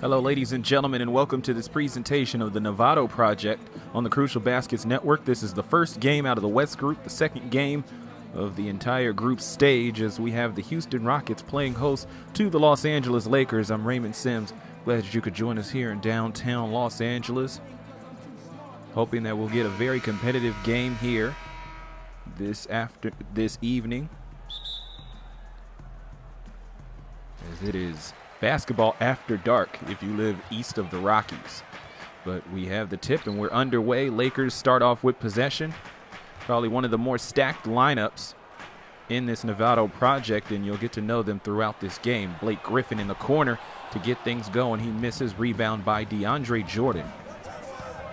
Hello, ladies and gentlemen, and welcome to this presentation of the Novato Project on the Crucial Baskets Network. This is the first game out of the West Group, the second game of the entire group stage as we have the Houston Rockets playing host to the Los Angeles Lakers. I'm Raymond Sims. Glad that you could join us here in downtown Los Angeles. Hoping that we'll get a very competitive game here this evening, as it is basketball after dark if you live east of the Rockies. But we have the tip and we're underway. Lakers start off with possession. Probably one of the more stacked lineups in this Novato project, and you'll get to know them throughout this game. Blake Griffin in the corner to get things going. He misses. Rebound by DeAndre Jordan.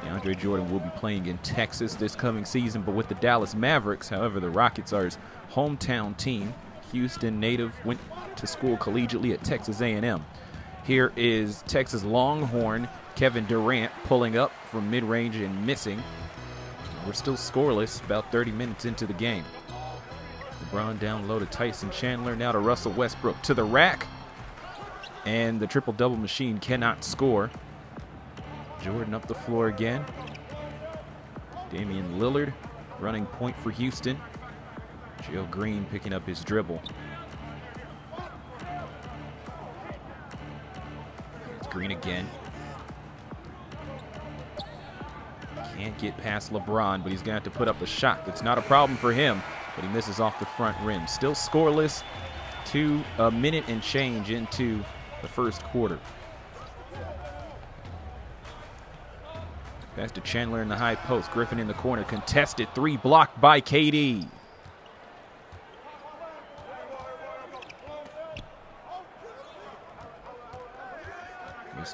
DeAndre Jordan will be playing in Texas this coming season, but with the Dallas Mavericks. However, the Rockets are his hometown team. Houston native, went to school collegiately at Texas A&M. Here is Texas Longhorn Kevin Durant pulling up from mid-range and missing. We're still scoreless about 30 minutes into the game. LeBron down low to Tyson Chandler, now to Russell Westbrook to the rack. And the triple-double machine cannot score. Jordan up the floor again. Damian Lillard running point for Houston. Joe Green picking up his dribble. It's Green again. Can't get past LeBron, but he's going to have to put up a shot. That's not a problem for him, but he misses off the front rim. Still scoreless, a minute and change into the first quarter. Pass to Chandler in the high post. Griffin in the corner. Contested three blocked by KD.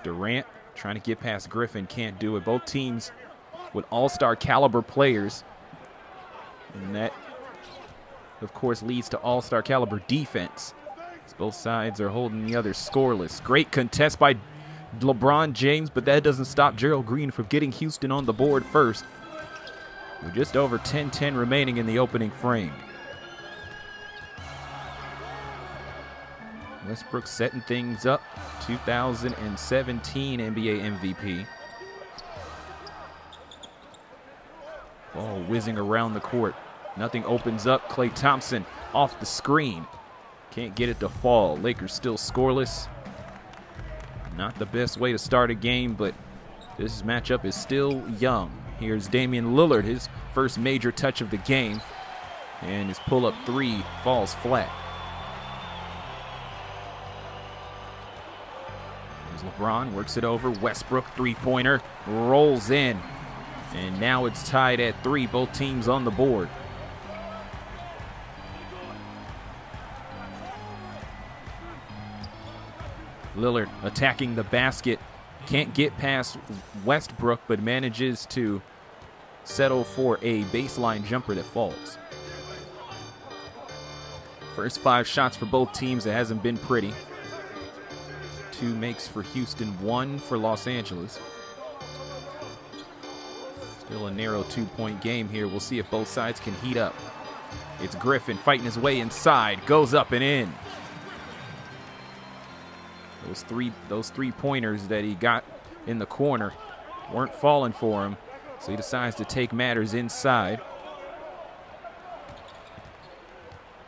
Durant trying to get past Griffin, can't do it. Both teams with all-star caliber players, and that of course leads to all-star caliber defense, as both sides are holding the other scoreless. Great contest by LeBron James, but that doesn't stop Gerald Green from getting Houston on the board first. We're just over 10-10 remaining in the opening frame. Westbrook setting things up. 2017 NBA MVP. Ball whizzing around the court. Nothing opens up. Klay Thompson off the screen. Can't get it to fall. Lakers still scoreless. Not the best way to start a game, but this matchup is still young. Here's Damian Lillard, his first major touch of the game. And his pull-up three falls flat. LeBron works it over. Westbrook three-pointer rolls in, and now it's tied at 3. Both teams on the board. Lillard attacking the basket, can't get past Westbrook, but manages to settle for a baseline jumper that falls. First 5 shots for both teams. It hasn't been pretty. 2 makes for Houston, 1 for Los Angeles. Still a narrow 2-point game here. We'll see if both sides can heat up. It's Griffin fighting his way inside, goes up and in. Those three-pointers that he got in the corner weren't falling for him, so he decides to take matters inside.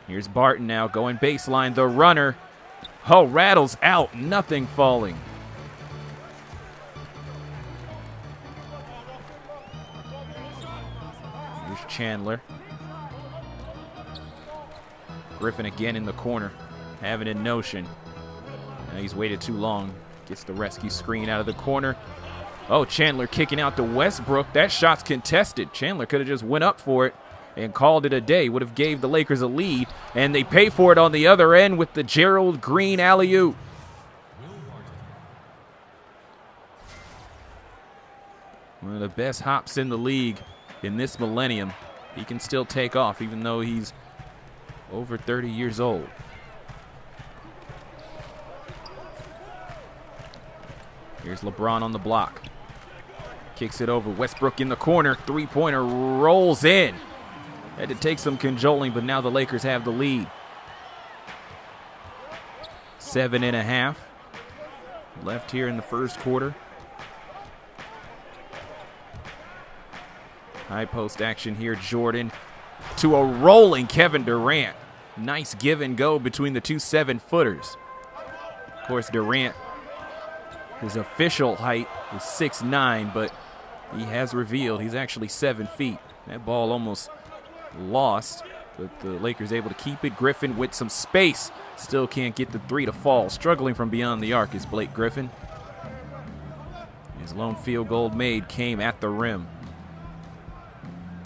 Here's Barton now going baseline, the runner. Oh, rattles out, nothing falling. Here's Chandler. Griffin again in the corner, having a notion. Now he's waited too long. Gets the rescue screen out of the corner. Oh, Chandler kicking out to Westbrook. That shot's contested. Chandler could have just went up for it and called it a day. Would have gave the Lakers a lead, and they pay for it on the other end with the Gerald Green alley-oop. One of the best hops in the league in this millennium. He can still take off even though he's over 30 years old. Here's LeBron on the block. Kicks it over. Westbrook in the corner. Three-pointer rolls in. Had to take some cajoling, but now the Lakers have the lead. 7.5. left here in the first quarter. High post action here. Jordan to a rolling Kevin Durant. Nice give and go between the two 7-footers. Of course, Durant, his official height is 6'9", but he has revealed he's actually 7 feet. That ball almost lost, but the Lakers able to keep it. Griffin with some space. Still can't get the three to fall. Struggling from beyond the arc is Blake Griffin. His lone field goal made came at the rim.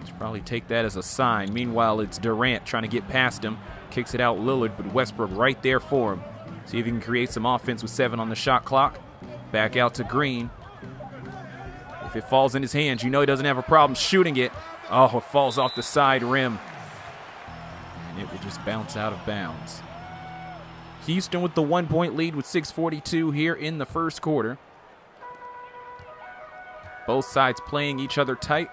Should probably take that as a sign. Meanwhile, it's Durant trying to get past him. Kicks it out Lillard, but Westbrook right there for him. See if he can create some offense with 7 on the shot clock. Back out to Green. If it falls in his hands, you know he doesn't have a problem shooting it. Oh, it falls off the side rim. And it will just bounce out of bounds. Houston with the 1-point lead with 6:42 here in the first quarter. Both sides playing each other tight.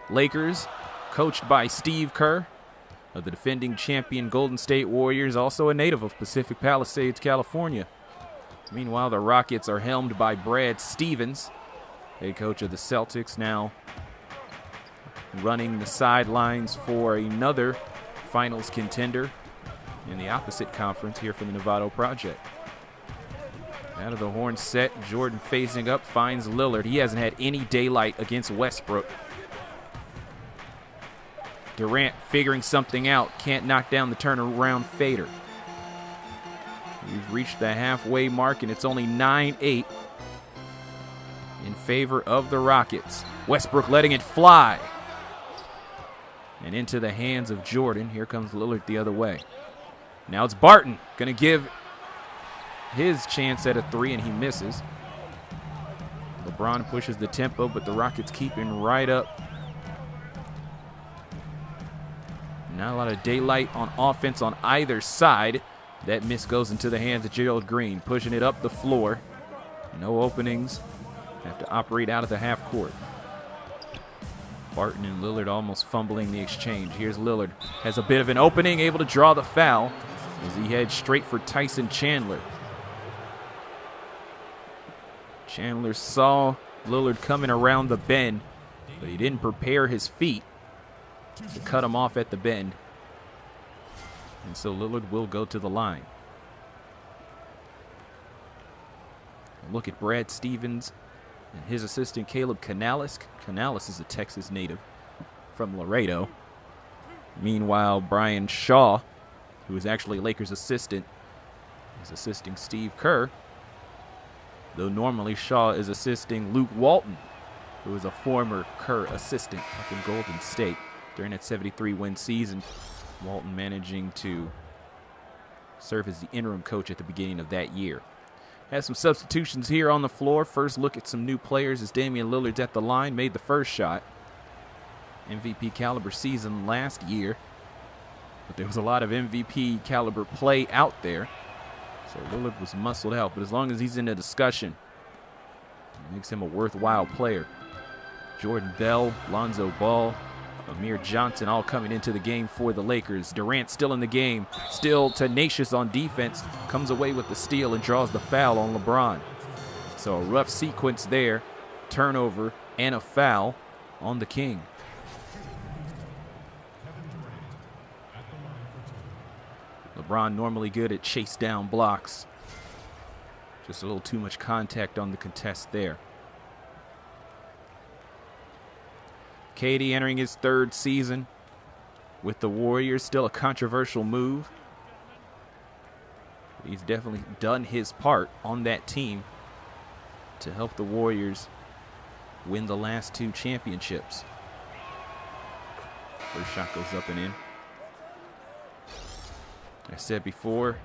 Lakers, coached by Steve Kerr of the defending champion Golden State Warriors, also a native of Pacific Palisades, California. Meanwhile, the Rockets are helmed by Brad Stevens, head coach of the Celtics, now running the sidelines for another finals contender in the opposite conference here from the Novato Project. Out of the horn set, Jordan facing up, finds Lillard. He hasn't had any daylight against Westbrook. Durant figuring something out, can't knock down the turnaround fader. We've reached the halfway mark, and it's only 9-8 in favor of the Rockets. Westbrook letting it fly. And into the hands of Jordan. Here comes Lillard the other way. Now it's Barton, going to give his chance at a three, and he misses. LeBron pushes the tempo, but the Rockets keeping right up. Not a lot of daylight on offense on either side. That miss goes into the hands of Gerald Green, pushing it up the floor. No openings. Have to operate out of the half court. Barton and Lillard almost fumbling the exchange. Here's Lillard. Has a bit of an opening, able to draw the foul as he heads straight for Tyson Chandler. Chandler saw Lillard coming around the bend, but he didn't prepare his feet to cut him off at the bend. And so Lillard will go to the line. Look at Brad Stevens and his assistant Caleb Canales. Canales is a Texas native from Laredo. Meanwhile, Brian Shaw, who is actually Lakers assistant, is assisting Steve Kerr. Though normally Shaw is assisting Luke Walton, who is a former Kerr assistant up in Golden State during that 73-win season. Walton managing to serve as the interim coach at the beginning of that year. Has some substitutions here on the floor. First look at some new players as Damian Lillard's at the line, made the first shot. MVP caliber season last year, but there was a lot of MVP caliber play out there. So Lillard was muscled out, but as long as he's in the discussion, it makes him a worthwhile player. Jordan Bell, Lonzo Ball, Amir Johnson all coming into the game for the Lakers. Durant still in the game, still tenacious on defense, comes away with the steal and draws the foul on LeBron. So a rough sequence there, turnover and a foul on the King. LeBron normally good at chase down blocks. Just a little too much contact on the contest there. KD entering his third season with the Warriors. Still a controversial move. He's definitely done his part on that team to help the Warriors win the last 2 championships. First shot goes up and in. I said before,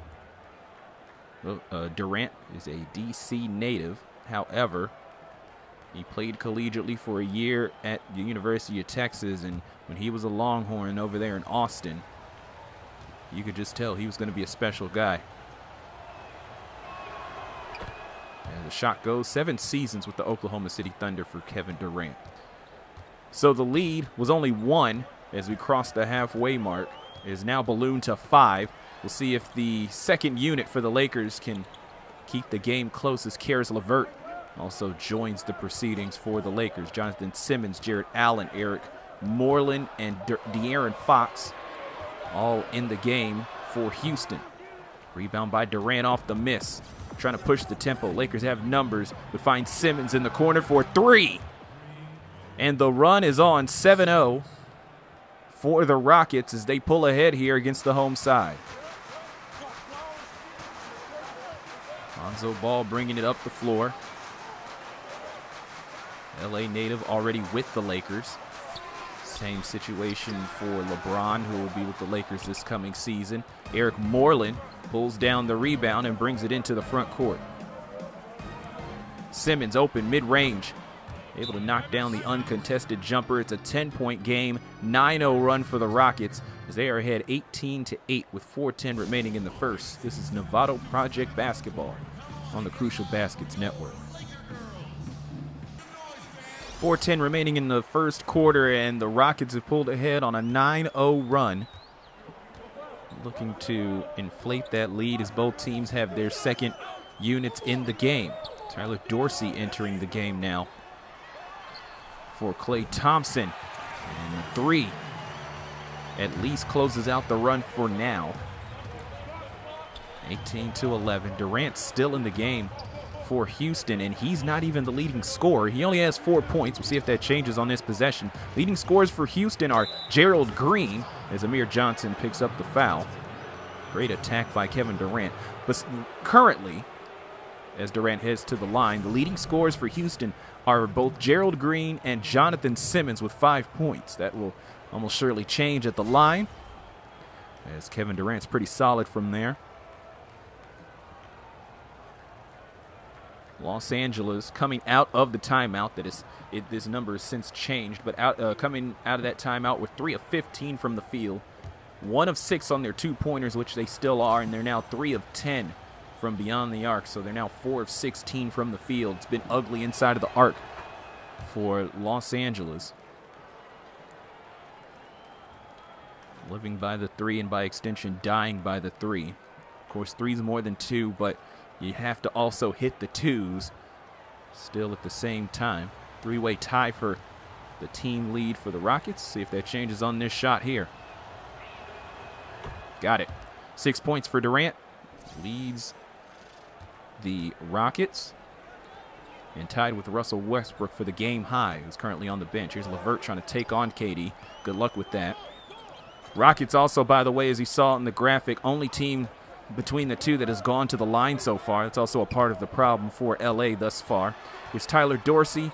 Durant is a DC native. However, he played collegiately for a year at the University of Texas, and when he was a Longhorn over there in Austin, you could just tell he was going to be a special guy. And the shot goes. 7 seasons with the Oklahoma City Thunder for Kevin Durant. So the lead was only 1 as we crossed the halfway mark. It is now ballooned to 5. We'll see if the second unit for the Lakers can keep the game close as Karis LeVert also joins the proceedings for the Lakers. Jonathan Simmons, Jarrett Allen, Eric Moreland, and De'Aaron Fox all in the game for Houston. Rebound by Durant off the miss. Trying to push the tempo. Lakers have numbers, but find Simmons in the corner for 3. And the run is on 7-0 for the Rockets as they pull ahead here against the home side. Lonzo Ball bringing it up the floor. LA native already with the Lakers. Same situation for LeBron, who will be with the Lakers this coming season. Eric Moreland pulls down the rebound and brings it into the front court. Simmons open mid-range, able to knock down the uncontested jumper. It's a 10-point game, 9-0 run for the Rockets as they are ahead 18-8 with 4:10 remaining in the first. This is Novato Project basketball on the Crucial Baskets Network. 4:10 remaining in the first quarter, and the Rockets have pulled ahead on a 9-0 run. Looking to inflate that lead as both teams have their second units in the game. Tyler Dorsey entering the game now for Klay Thompson. And 3 at least closes out the run for now. 18-11. Durant still in the game for Houston, and he's not even the leading scorer. He only has 4 points. We'll see if that changes on this possession. Leading scorers for Houston are Gerald Green, as Amir Johnson picks up the foul. Great attack by Kevin Durant. But currently, as Durant heads to the line, the leading scorers for Houston are both Gerald Green and Jonathan Simmons with 5 points. That will almost surely change at the line, as Kevin Durant's pretty solid from there. Los Angeles coming out of the timeout. This number has since changed, but coming out of that timeout with 3 of 15 from the field, 1 of 6 on their 2-pointers, which they still are, and they're now 3 of 10 from beyond the arc, so they're now 4 of 16 from the field. It's been ugly inside of the arc for Los Angeles. Living by the 3 and by extension dying by the 3. Of course, 3's more than 2, but you have to also hit the 2s still at the same time. 3-way tie for the team lead for the Rockets. See if that changes on this shot here. Got it. 6 points for Durant. Leads the Rockets. And tied with Russell Westbrook for the game high, who's currently on the bench. Here's LeVert trying to take on KD. Good luck with that. Rockets also, by the way, as you saw in the graphic, only team between the two that has gone to the line so far. That's also a part of the problem for LA thus far. Here's Tyler Dorsey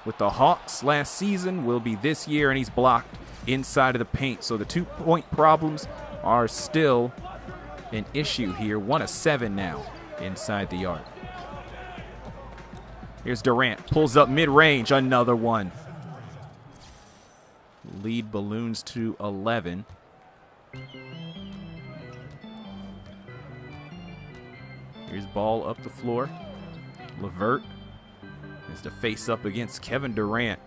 with the Hawks last season, will be this year, and he's blocked inside of the paint. So the 2-point problems are still an issue here. 1 of 7 now inside the arc. Here's Durant, pulls up mid-range, another one. Lead balloons to 11. Here's Ball up the floor. LeVert has to face up against Kevin Durant.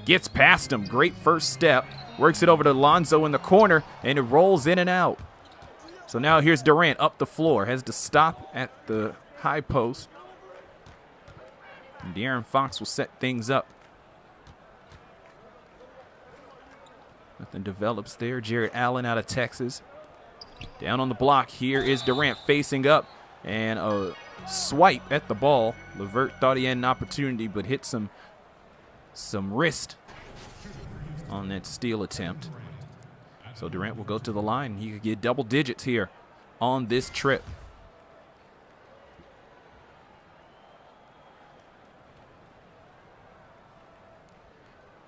Gets past him. Great first step. Works it over to Lonzo in the corner, and it rolls in and out. So now here's Durant up the floor. Has to stop at the high post. And De'Aaron Fox will set things up. Nothing develops there. Jarrett Allen out of Texas. Down on the block, here is Durant facing up, and a swipe at the ball. LeVert thought he had an opportunity, but hit some wrist on that steal attempt. So Durant will go to the line. He could get double digits here on this trip.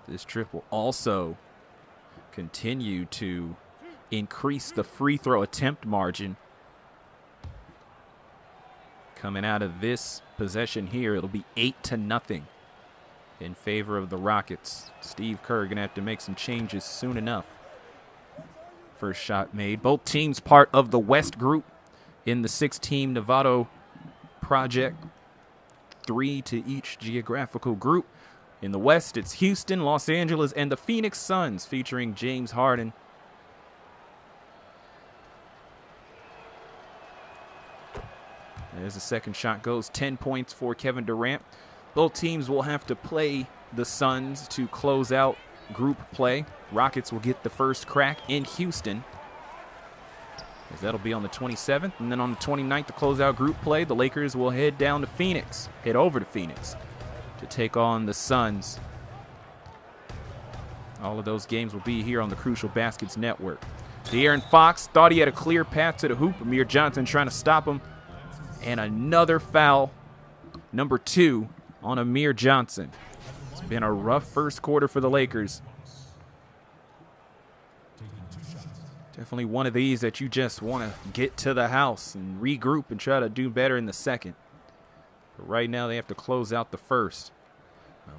This trip will also continue to increase the free throw attempt margin. Coming out of this possession here, it'll be 8-0 in favor of the Rockets. Steve Kerr gonna have to make some changes soon enough. First shot made. Both teams part of the West group in the 6-team Novato Project. 3 to each geographical group. In the West, it's Houston, Los Angeles, and the Phoenix Suns, featuring James Harden. As the second shot goes, 10 points for Kevin Durant. Both teams will have to play the Suns to close out group play. Rockets will get the first crack in Houston, as that'll be on the 27th. And then on the 29th to close out group play, the Lakers will head over to Phoenix to take on the Suns. All of those games will be here on the Crucial Baskets Network. De'Aaron Fox thought he had a clear path to the hoop. Amir Johnson trying to stop him. And another foul, number 2 on Amir Johnson. It's been a rough first quarter for the Lakers. Definitely one of these that you just want to get to the house and regroup and try to do better in the second. But right now they have to close out the first.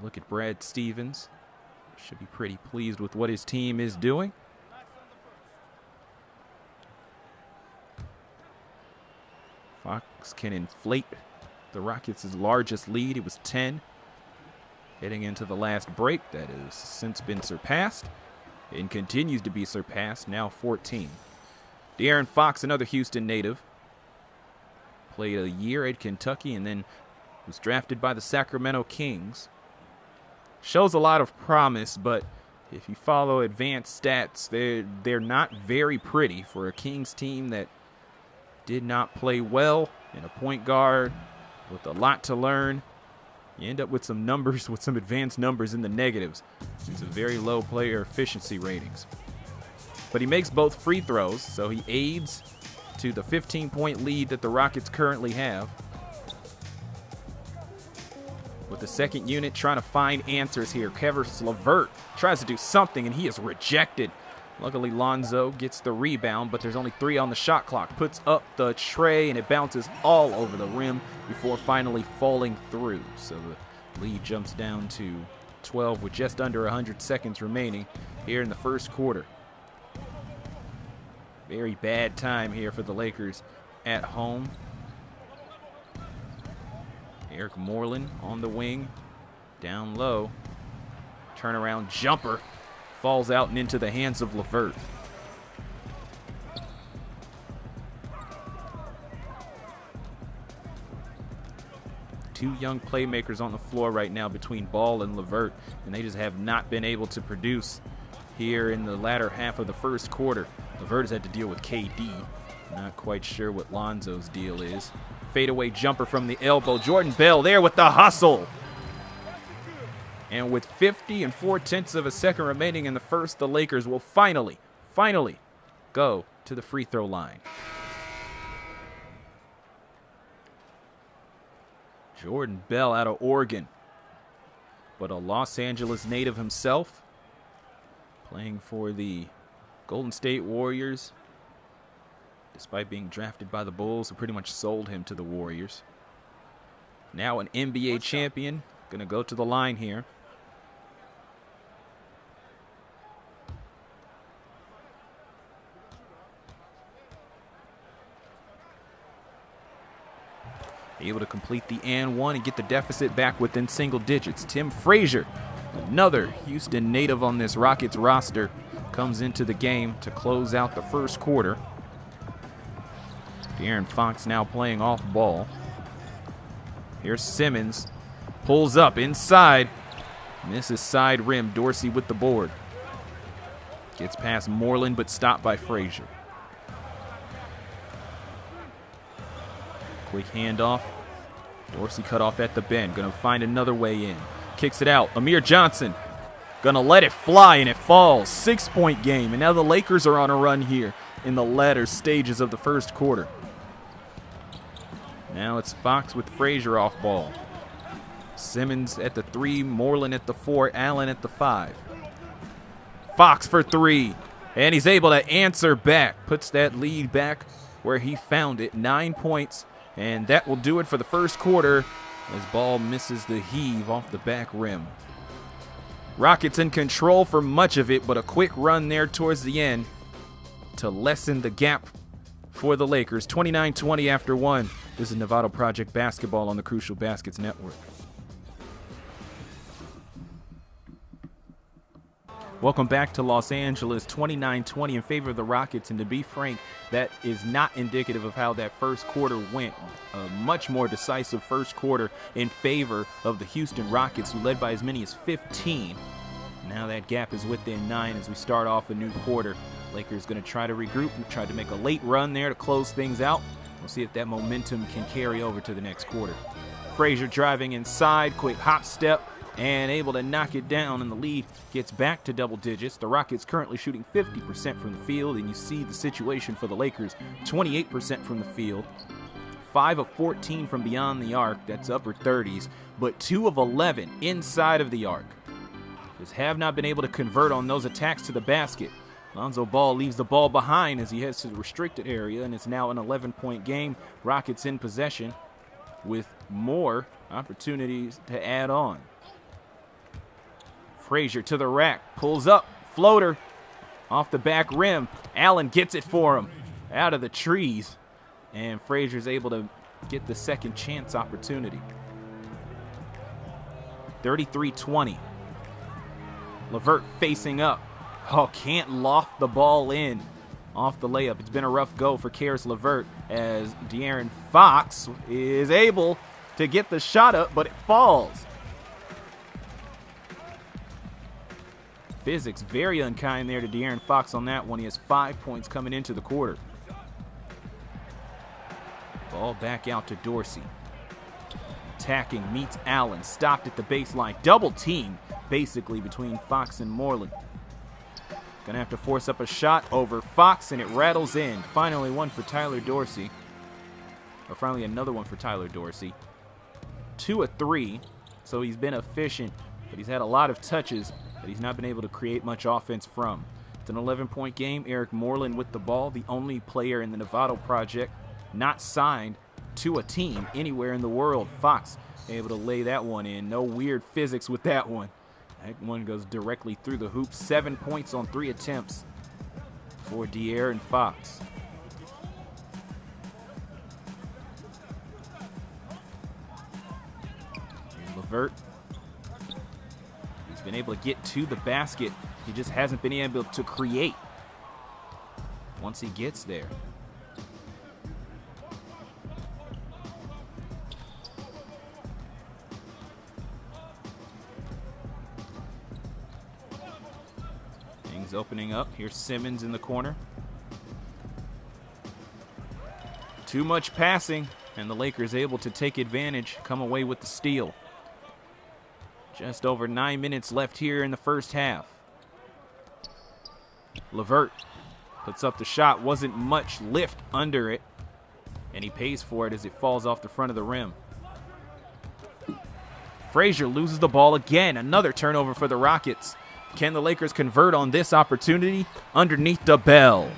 Look at Brad Stevens. Should be pretty pleased with what his team is doing. Fox can inflate the Rockets' largest lead. It was 10. Heading into the last break, that has since been surpassed and continues to be surpassed, now 14. De'Aaron Fox, another Houston native, played a year at Kentucky and then was drafted by the Sacramento Kings. Shows a lot of promise, but if you follow advanced stats, they're not very pretty for a Kings team that did not play well, and a point guard with a lot to learn. You end up with some numbers, with some advanced numbers in the negatives. It's a very low player efficiency ratings. But he makes both free throws, so he aids to the 15-point lead that the Rockets currently have. With the second unit trying to find answers here, Kevin LeVert tries to do something, and he is rejected. Luckily, Lonzo gets the rebound, but there's only 3 on the shot clock. Puts up the tray, and it bounces all over the rim before finally falling through. So the lead jumps down to 12 with just under 100 seconds remaining here in the first quarter. Very bad time here for the Lakers at home. Eric Moreland on the wing, down low. Turnaround jumper. Falls out and into the hands of LeVert. Two young playmakers on the floor right now between Ball and LeVert, and they just have not been able to produce here in the latter half of the first quarter. LeVert has had to deal with KD. Not quite sure what Lonzo's deal is. Fadeaway jumper from the elbow. Jordan Bell there with the hustle. And with 50 4/10 of a second remaining in the first, the Lakers will finally go to the free throw line. Jordan Bell out of Oregon, but a Los Angeles native himself, playing for the Golden State Warriors, despite being drafted by the Bulls, who pretty much sold him to the Warriors. Now an NBA champion, gonna go to the line here. Able to complete the and one and get the deficit back within single digits. Tim Frazier, another Houston native on this Rockets roster, comes into the game to close out the first quarter. De'Aaron Fox now playing off ball. Here's Simmons. Pulls up inside. Misses side rim. Dorsey with the board. Gets past Moreland but stopped by Frazier. Quick handoff. Dorsey cut off at the bend. Gonna find another way in. Kicks it out. Amir Johnson gonna let it fly, and it falls. 6-point game. And now the Lakers are on a run here in the latter stages of the first quarter. Now it's Fox with Frazier off ball. Simmons at the 3, Moreland at the 4, Allen at the 5. Fox for 3. And he's able to answer back. Puts that lead back where he found it. 9 points. And that will do it for the first quarter as Ball misses the heave off the back rim. Rockets in control for much of it, but a quick run there towards the end to lessen the gap for the Lakers. 29-20 after 1. This is Novato Project Basketball on the Crucial Baskets Network. Welcome back to Los Angeles, 29-20 in favor of the Rockets, and to be frank, that is not indicative of how that first quarter went. A much more decisive first quarter in favor of the Houston Rockets, who led by as many as 15. Now that gap is within 9 as we start off a new quarter. Lakers going to try to regroup and try to make a late run there to close things out. We'll see if that momentum can carry over to the next quarter. Frazier driving inside, quick hop step, and able to knock it down, and the lead gets back to double digits. The Rockets currently shooting 50% from the field, and you see the situation for the Lakers, 28% from the field, 5 of 14 from beyond the arc, that's upper 30s, but 2 of 11 inside of the arc. Just have not been able to convert on those attacks to the basket. Lonzo Ball leaves the ball behind as he heads to the restricted area, and it's now an 11-point game. Rockets in possession with more opportunities to add on. Frazier to the rack, pulls up, floater, off the back rim. Allen gets it for him, out of the trees. And Frazier's able to get the second chance opportunity. 33-20. LeVert facing up. Oh, can't loft the ball in off the layup. It's been a rough go for Caris LeVert as De'Aaron Fox is able to get the shot up, but it falls. Physics very unkind there to De'Aaron Fox on that one. He has 5 points coming into the quarter. Ball back out to Dorsey. Attacking, meets Allen. Stopped at the baseline. Double team, basically, between Fox and Moreland. Gonna have to force up a shot over Fox, and it rattles in. Finally one for Tyler Dorsey. Or finally another one for Tyler Dorsey. 2 of 3, so he's been efficient, but he's had a lot of touches that he's not been able to create much offense from. It's an 11-point game. Eric Moreland with the ball, the only player in the Novato Project not signed to a team anywhere in the world. Fox able to lay that one in. No weird physics with that one. That one goes directly through the hoop. 7 points on 3 attempts for De'Aaron Fox. Here's LeVert. He's been able to get to the basket. He just hasn't been able to create once he gets there. Things opening up. Here's Simmons in the corner. Too much passing, and the Lakers able to take advantage, come away with the steal. Just over 9 minutes left here in the first half. LeVert puts up the shot. Wasn't much lift under it, and he pays for it as it falls off the front of the rim. Frazier loses the ball again. Another turnover for the Rockets. Can the Lakers convert on this opportunity? Underneath the bell.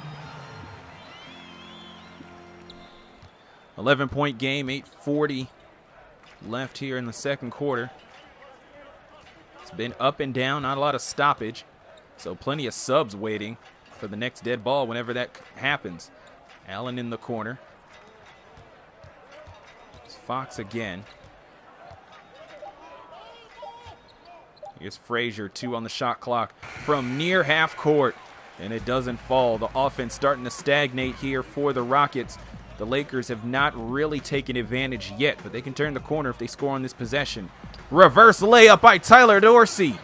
11-point game, 8:40 left here in the second quarter. It's been up and down, not a lot of stoppage. So plenty of subs waiting for the next dead ball whenever that happens. Allen in the corner. It's Fox again. Here's Frazier, 2 on the shot clock from near half court, and it doesn't fall. The offense starting to stagnate here for the Rockets. The Lakers have not really taken advantage yet, but they can turn the corner if they score on this possession. Reverse layup by Tyler Dorsey.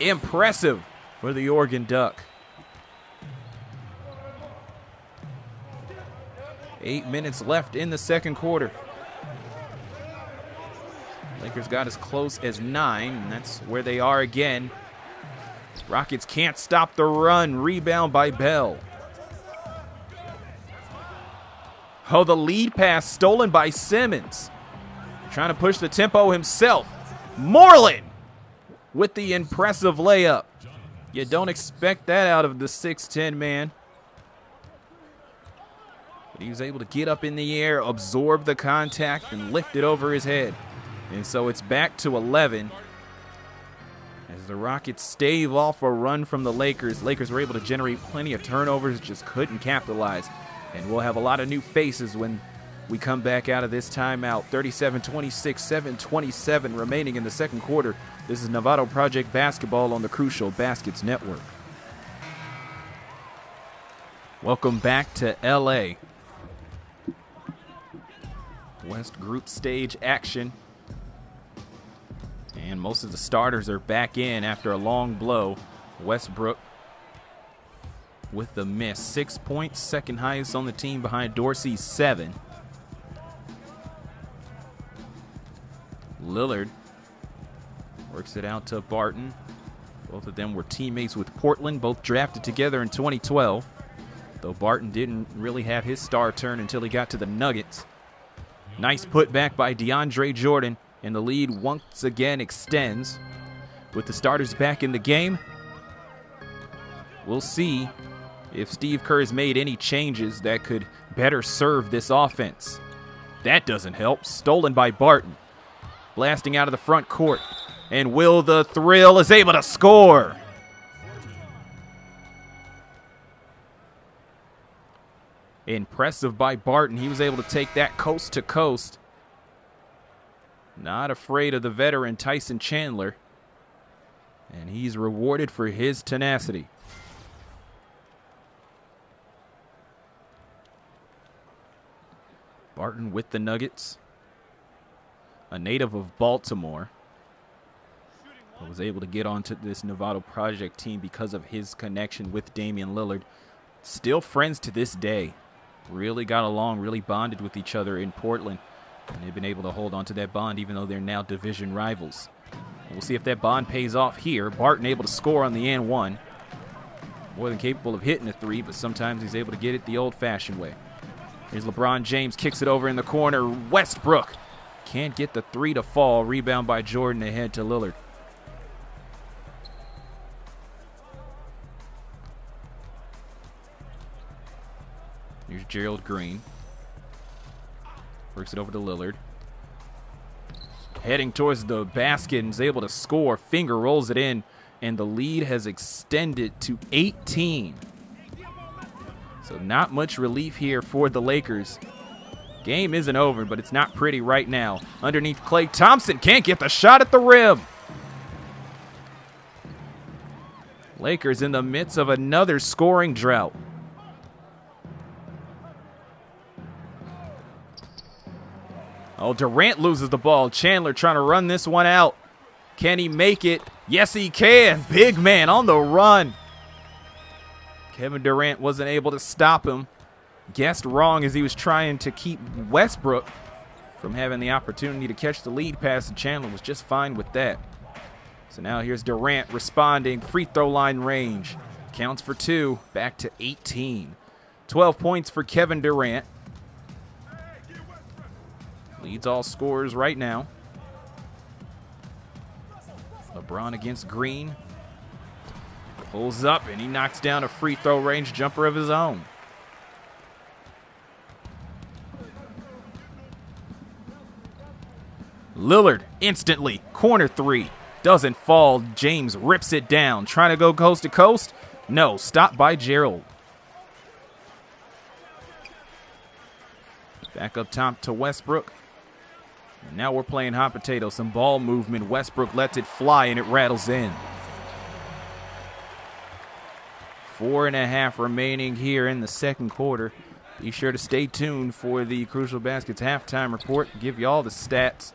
Impressive for the Oregon Duck. 8 minutes left in the second quarter. Lakers got as close as 9, and that's where they are again. Rockets can't stop the run. Rebound by Bell. Oh, the lead pass stolen by Simmons. Trying to push the tempo himself. Moreland with the impressive layup. You don't expect that out of the 6'10 man. But he was able to get up in the air, absorb the contact, and lift it over his head. And so it's back to 11 as the Rockets stave off a run from the Lakers. Lakers were able to generate plenty of turnovers, just couldn't capitalize. And we'll have a lot of new faces when We come back out of this timeout. 37-26, 7:27 remaining in the second quarter. This is Novato Project basketball on the Crucial Baskets Network. Welcome back to LA. West group stage action. And most of the starters are back in after a long blow. Westbrook with the miss. 6 points, second highest on the team behind Dorsey's 7. Lillard works it out to Barton. Both of them were teammates with Portland, both drafted together in 2012. Though Barton didn't really have his star turn until he got to the Nuggets. Nice putback by DeAndre Jordan, and the lead once again extends. With the starters back in the game, we'll see if Steve Kerr has made any changes that could better serve this offense. That doesn't help. Stolen by Barton. Blasting out of the front court. And Will the Thrill is able to score. Impressive by Barton. He was able to take that coast to coast. Not afraid of the veteran Tyson Chandler. And he's rewarded for his tenacity. Barton with the Nuggets. A native of Baltimore. But was able to get onto this Novato Project team because of his connection with Damian Lillard. Still friends to this day. Really got along, really bonded with each other in Portland. And they've been able to hold on to that bond even though they're now division rivals. We'll see if that bond pays off here. Barton able to score on the and one. More than capable of hitting a three, but sometimes he's able to get it the old-fashioned way. Here's LeBron James, kicks it over in the corner. Westbrook can't get the three to fall. Rebound by Jordan ahead to Lillard. Here's Gerald Green. Works it over to Lillard. Heading towards the basket and is able to score. Finger rolls it in, and the lead has extended to 18. So not much relief here for the Lakers. Game isn't over, but it's not pretty right now. Underneath Klay Thompson, can't get the shot at the rim. Lakers in the midst of another scoring drought. Oh, Durant loses the ball. Chandler trying to run this one out. Can he make it? Yes, he can. Big man on the run. Kevin Durant wasn't able to stop him. Guessed wrong as he was trying to keep Westbrook from having the opportunity to catch the lead pass, and Chandler was just fine with that. So now here's Durant responding. Free throw line range. Counts for two. Back to 18. 12 points for Kevin Durant. Leads all scorers right now. LeBron against Green. Pulls up, and he knocks down a free throw range jumper of his own. Lillard instantly, corner three. Doesn't fall. James rips it down. Trying to go coast to coast? No, stopped by Gerald. Back up top to Westbrook. And now we're playing hot potato. Some ball movement. Westbrook lets it fly, and it rattles in. 4.5 remaining here in the second quarter. Be sure to stay tuned for the Crucial Baskets halftime report. Give you all the stats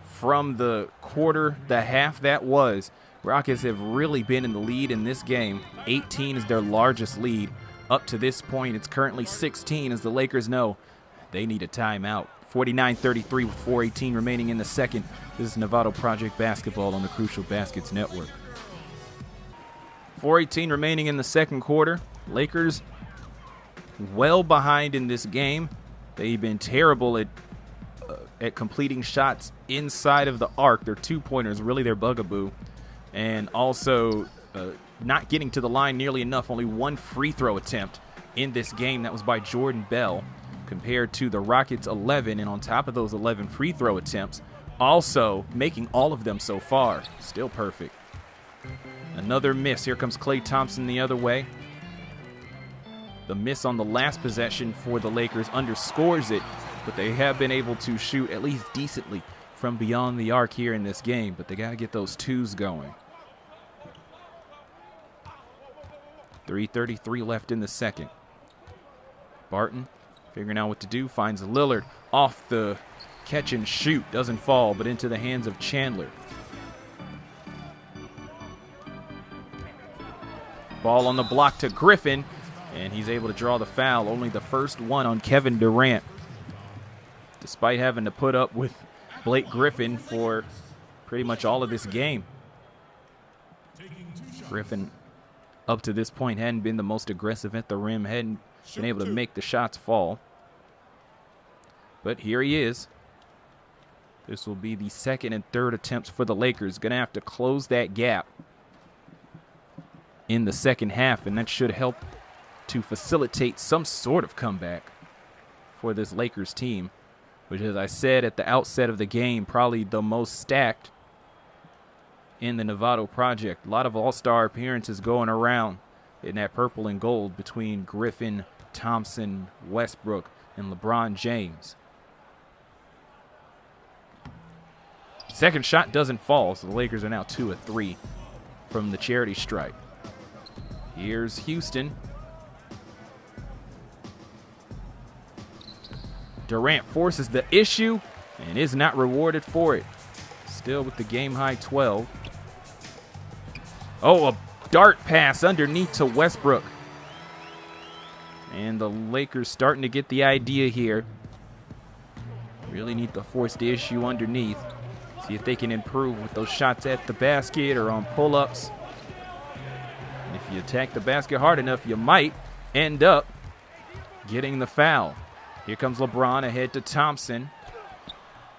from the quarter, the half that was. Rockets have really been in the lead in this game. 18 is their largest lead. Up to this point, it's currently 16 as the Lakers know they need a timeout. 49-33 with 4:18 remaining in the second. This is Novato Project basketball on the Crucial Baskets Network. 4:18 remaining in the second quarter. Lakers well behind in this game. They've been terrible at completing shots inside of the arc. Their two-pointers, really their bugaboo. And also not getting to the line nearly enough. Only one free throw attempt in this game. That was by Jordan Bell, compared to the Rockets' 11. And on top of those 11 free throw attempts, also making all of them so far. Still perfect. Another miss. Here comes Klay Thompson the other way. The miss on the last possession for the Lakers underscores it, but they have been able to shoot at least decently from beyond the arc here in this game, but they got to get those twos going. 3:33 left in the second. Barton figuring out what to do, finds Lillard off the catch and shoot. Doesn't fall, but into the hands of Chandler. Ball on the block to Griffin, and he's able to draw the foul. Only the first one on Kevin Durant. Despite having to put up with Blake Griffin for pretty much all of this game. Griffin, up to this point, hadn't been the most aggressive at the rim, hadn't been able to make the shots fall. But here he is. This will be the second and third attempts for the Lakers. Going to have to close that gap in the second half, and that should help to facilitate some sort of comeback for this Lakers team, which, as I said at the outset of the game, probably the most stacked in the Novato Project. A lot of all-star appearances going around in that purple and gold between Griffin, Thompson, Westbrook, and LeBron James. Second shot doesn't fall, so the Lakers are now 2 of 3 from the charity stripe. Here's Houston. Durant forces the issue and is not rewarded for it. Still with the game-high 12. Oh, a dart pass underneath to Westbrook. And the Lakers starting to get the idea here. Really need to force the issue underneath. See if they can improve with those shots at the basket or on pull-ups. And if you attack the basket hard enough, you might end up getting the foul. Here comes LeBron ahead to Thompson.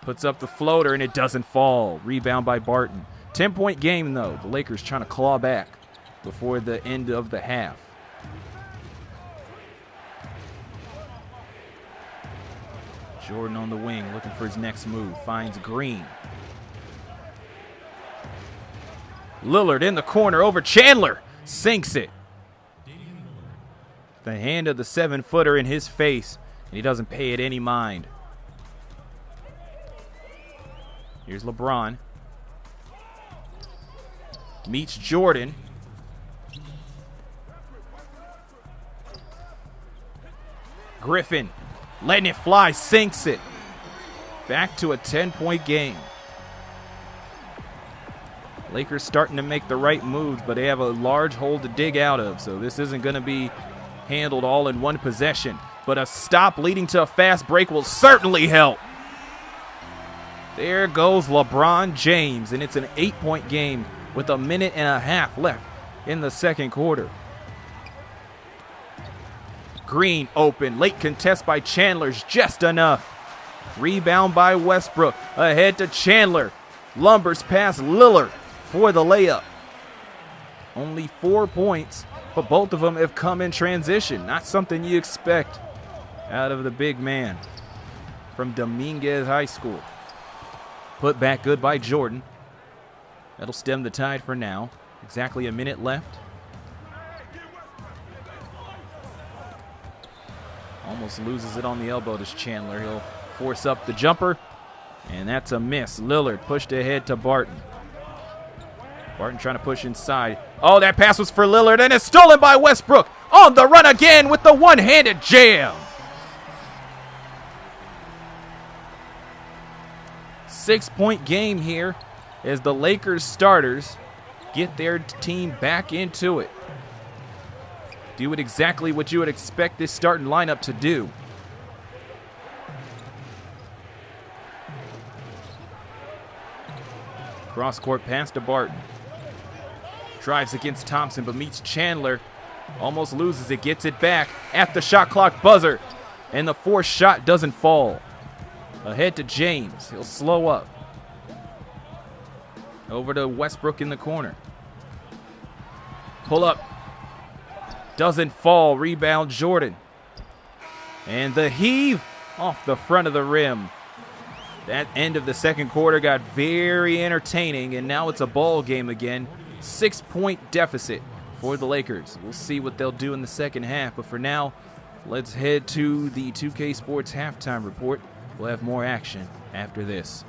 Puts up the floater, and it doesn't fall. Rebound by Barton. 10-point game, though. The Lakers trying to claw back before the end of the half. Jordan on the wing, looking for his next move. Finds Green. Lillard in the corner over Chandler. Sinks it. The hand of the 7-footer in his face, and he doesn't pay it any mind. Here's LeBron. Meets Jordan. Griffin letting it fly, sinks it. Back to a 10-point game. Lakers starting to make the right moves, but they have a large hole to dig out of, so this isn't going to be handled all in one possession. But a stop leading to a fast break will certainly help. There goes LeBron James, and it's an 8-point game with a minute and a half left in the second quarter. Green open, late contest by Chandler's just enough. Rebound by Westbrook, ahead to Chandler. Lumbers past Lillard for the layup. Only 4 points, but both of them have come in transition. Not something you expect out of the big man from Dominguez High School. Put back good by Jordan. That'll stem the tide for now. Exactly a minute left. Almost loses it on the elbow to Chandler. He'll force up the jumper, and that's a miss. Lillard pushed ahead to Barton. Barton trying to push inside. Oh, that pass was for Lillard, and it's stolen by Westbrook. On the run again with the one-handed jam. 6-point game here as the Lakers starters get their team back into it. Do it exactly what you would expect this starting lineup to do. Cross-court pass to Barton. Drives against Thompson, but meets Chandler. Almost loses it, gets it back at the shot clock buzzer. And the fourth shot doesn't fall. Ahead to James. He'll slow up. Over to Westbrook in the corner. Pull up. Doesn't fall. Rebound Jordan. And the heave off the front of the rim. That end of the second quarter got very entertaining, and now it's a ball game again. 6-point deficit for the Lakers. We'll see what they'll do in the second half, but for now, let's head to the 2K Sports halftime report. We'll have more action after this.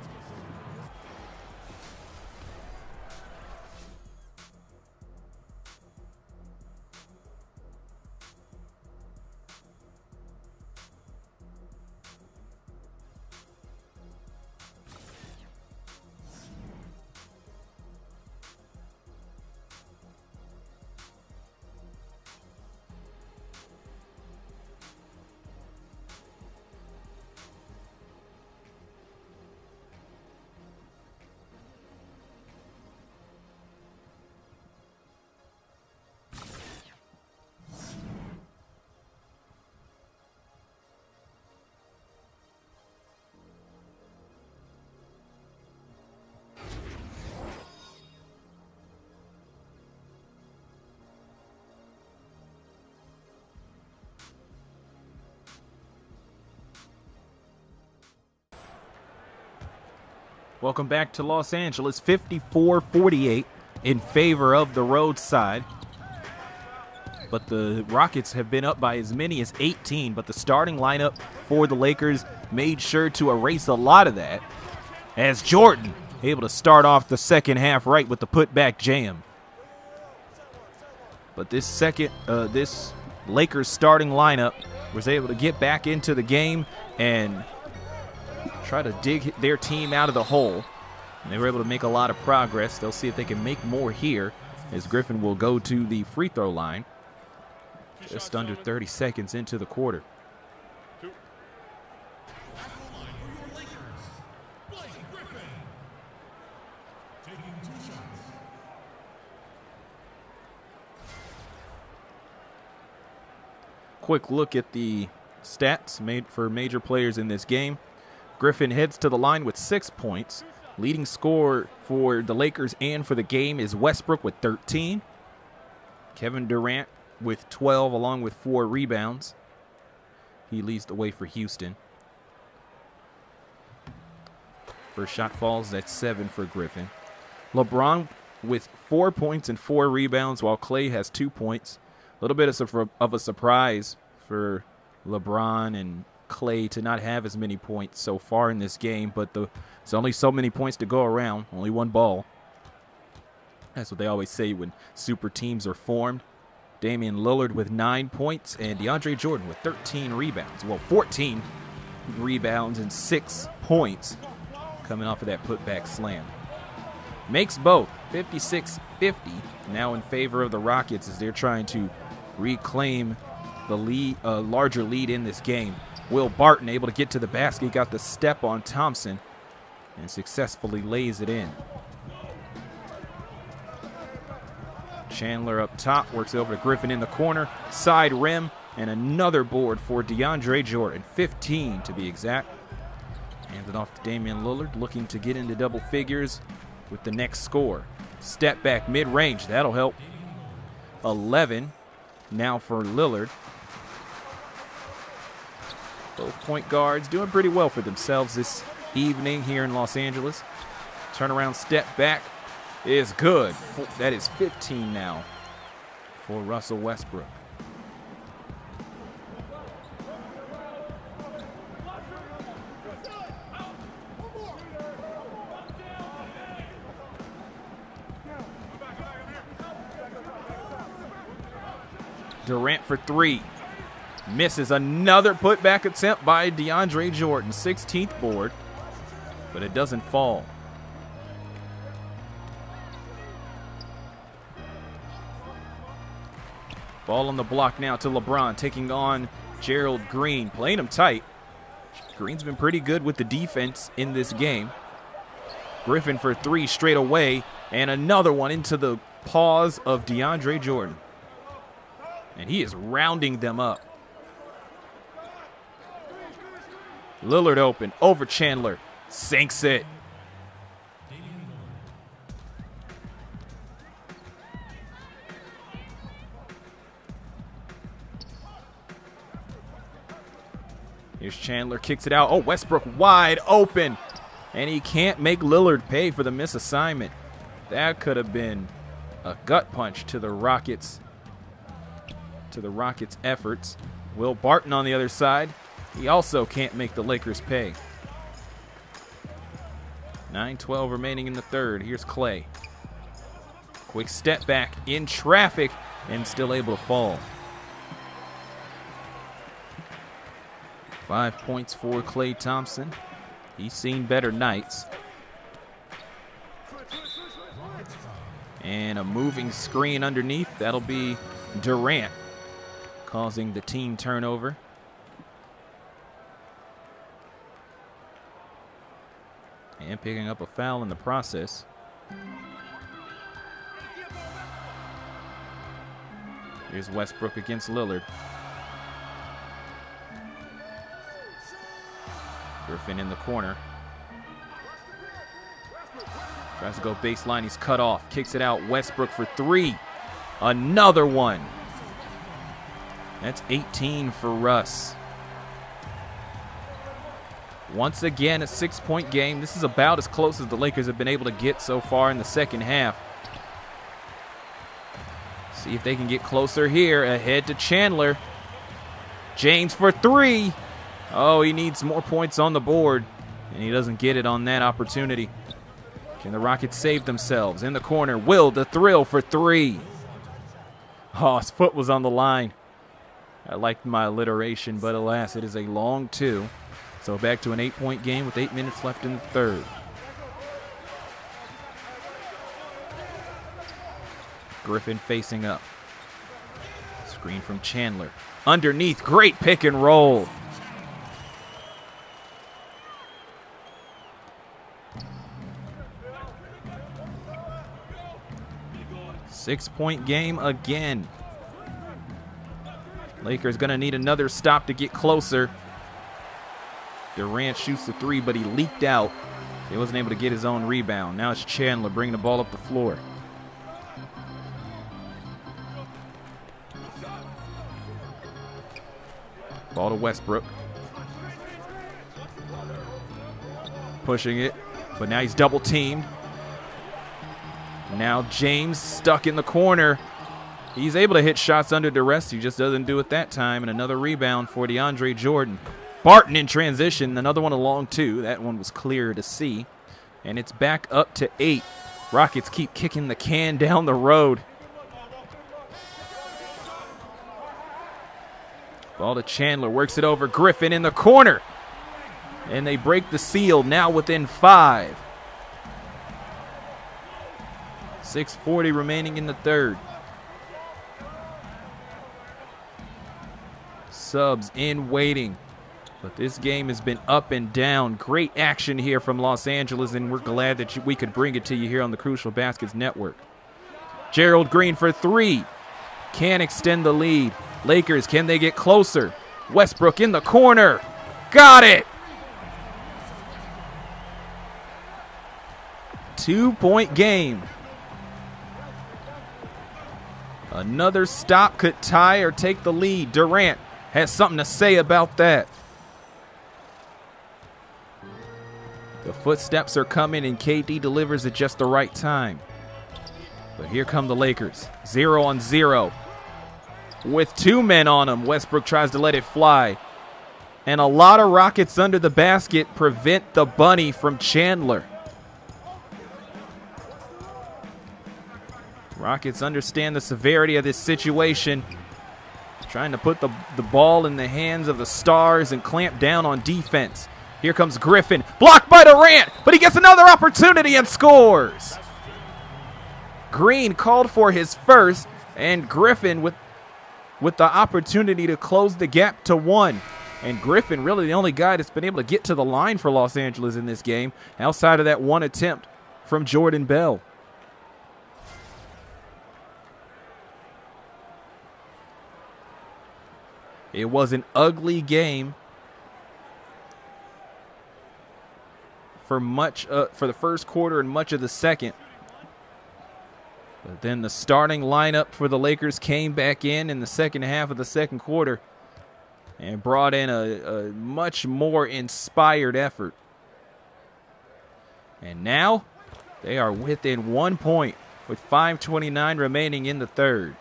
Welcome back to Los Angeles. 54-48 in favor of the road side. But the Rockets have been up by as many as 18, but the starting lineup for the Lakers made sure to erase a lot of that, as Jordan able to start off the second half right with the putback jam. But this Lakers starting lineup was able to get back into the game and try to dig their team out of the hole. And they were able to make a lot of progress. They'll see if they can make more here, as Griffin will go to the free throw line just under 30 seconds into the quarter. Quick look at the stats made for major players in this game. Griffin heads to the line with 6 points. Leading scorer for the Lakers and for the game is Westbrook with 13. Kevin Durant with 12 along with 4 rebounds. He leads the way for Houston. First shot falls, that's 7 for Griffin. LeBron with 4 points and 4 rebounds, while Clay has 2 points. A little bit of a surprise for LeBron and Clay to not have as many points so far in this game, but there's only so many points to go around, only one ball. That's what they always say when super teams are formed. Damian Lillard with 9 points and DeAndre Jordan with 13 rebounds. Well, 14 rebounds and 6 points coming off of that putback slam. Makes both 56-50 now in favor of the Rockets as they're trying to reclaim the lead, larger lead in this game. Will Barton able to get to the basket, got the step on Thompson, and successfully lays it in. Chandler up top, works over to Griffin in the corner, side rim, and another board for DeAndre Jordan, 15 to be exact. Hands it off to Damian Lillard, looking to get into double figures with the next score. Step back mid-range, that'll help. 11 now for Lillard. Both point guards doing pretty well for themselves this evening here in Los Angeles. Turnaround step back is good. That is 15 now for Russell Westbrook. Durant for 3. Misses. Another putback attempt by DeAndre Jordan. 16th board, but it doesn't fall. Ball on the block now to LeBron, taking on Gerald Green, playing him tight. Green's been pretty good with the defense in this game. Griffin for 3 straight away, and another one into the paws of DeAndre Jordan. And he is rounding them up. Lillard open, over Chandler, sinks it. Here's Chandler, kicks it out. Oh, Westbrook wide open. And he can't make Lillard pay for the misassignment. That could have been A gut punch to the Rockets. Efforts. Will Barton on the other side. He also can't make the Lakers pay. 9:12 remaining in the third. Here's Clay. Quick step back in traffic and still able to fall. 5 points for Klay Thompson. He's seen better nights. And a moving screen underneath. That'll be Durant, causing the team turnover. And picking up a foul in the process. Here's Westbrook against Lillard. Griffin in the corner. Tries to go baseline. He's cut off. Kicks it out. Westbrook for three. Another one. That's 18 for Russ. Once again, a 6-point game. This is about as close as the Lakers have been able to get so far in the second half. See if they can get closer here. Ahead to Chandler. James for three. Oh, he needs more points on the board, and he doesn't get it on that opportunity. Can the Rockets save themselves? In the corner, Will the thrill for three. Oh, his foot was on the line. I liked my alliteration, but alas, it is a long two. So back to an 8-point game with 8 minutes left in the third. Griffin facing up. Screen from Chandler. Underneath, great pick and roll. Six-point game again. Lakers gonna need another stop to get closer. Durant shoots the three, but he leaked out. He wasn't able to get his own rebound. Now it's Chandler bringing the ball up the floor. Ball to Westbrook. Pushing it, but now he's double teamed. Now James stuck in the corner. He's able to hit shots under duress. He just doesn't do it that time. And another rebound for DeAndre Jordan. Barton in transition. Another one along two. That one was clear to see. And it's back up to 8. Rockets keep kicking the can down the road. Ball to Chandler. Works it over. Griffin in the corner. And they break the seal. Now within 5. 6:40 remaining in the third. Subs in waiting. But this game has been up and down. Great action here from Los Angeles, and we're glad that we could bring it to you here on the Crucial Baskets Network. Gerald Green for three. Can't extend the lead. Lakers, can they get closer? Westbrook in the corner. Got it! 2-point game. Another stop could tie or take the lead. Durant has something to say about that. The footsteps are coming, and KD delivers at just the right time. But here come the Lakers. 0-on-0. With 2 men on him, Westbrook tries to let it fly. And a lot of rockets under the basket prevent the bunny from Chandler. Rockets understand the severity of this situation. Trying to put the ball in the hands of the Stars and clamp down on defense. Here comes Griffin. Blocked by Durant, but he gets another opportunity and scores. Green called for his first, and Griffin with the opportunity to close the gap to 1. And Griffin really the only guy that's been able to get to the line for Los Angeles in this game, outside of that one attempt from Jordan Bell. It was an ugly game for the first quarter and much of the second. But then the starting lineup for the Lakers came back in the second half of the second quarter and brought in a much more inspired effort. And now they are within 1 point with 5:29 remaining in the third.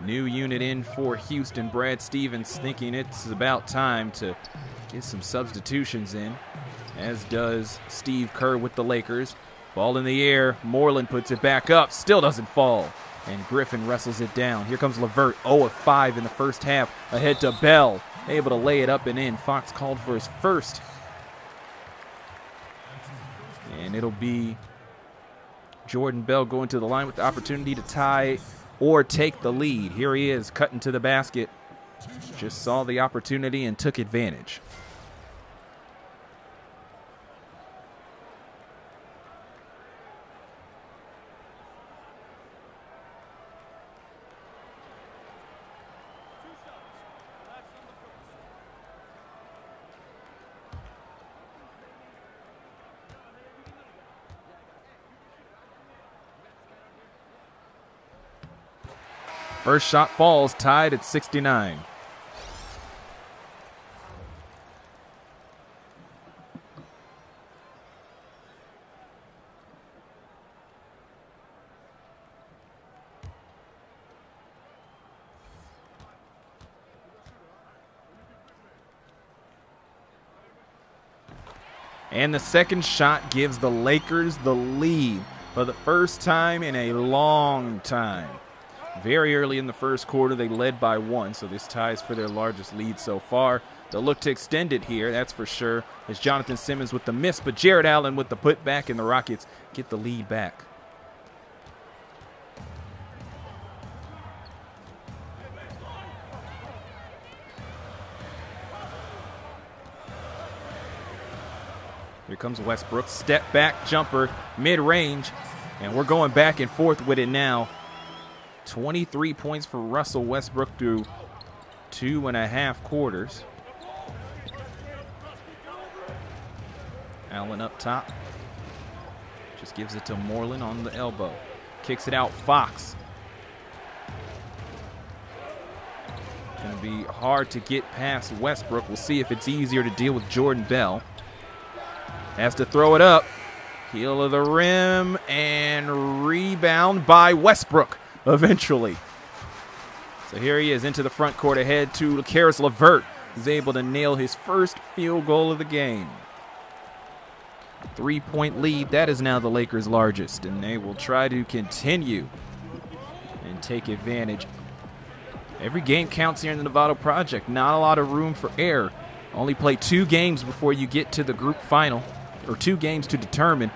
New unit in for Houston. Brad Stevens thinking it's about time to get some substitutions in, as does Steve Kerr with the Lakers. Ball in the air. Moreland puts it back up. Still doesn't fall. And Griffin wrestles it down. Here comes LeVert. 0 of 5 in the first half. Ahead to Bell. Able to lay it up and in. Fox called for his first. And it'll be Jordan Bell going to the line with the opportunity to tie or take the lead. Here he is, cutting to the basket. Just saw the opportunity and took advantage. First shot falls, tied at 69. And the second shot gives the Lakers the lead for the first time in a long time. Very early in the first quarter, they led by 1, so this ties for their largest lead so far. They'll look to extend it here, that's for sure. It's Jonathan Simmons with the miss, but Jared Allen with the putback, and the Rockets get the lead back. Here comes Westbrook, step back jumper, mid-range, and we're going back and forth with it now. 23 points for Russell Westbrook through 2.5 quarters. Allen up top. Just gives it to Moreland on the elbow. Kicks it out, Fox. Going to be hard to get past Westbrook. We'll see if it's easier to deal with Jordan Bell. Has to throw it up. Heel of the rim and rebound by Westbrook. Eventually. So here he is into the front court ahead to Karis LeVert, who's able to nail his first field goal of the game. 3-point lead. That is now the Lakers' largest, and they will try to continue and take advantage. Every game counts here in the Novato Project. Not a lot of room for error. Only play 2 games before you get to the group final, or 2 games to determine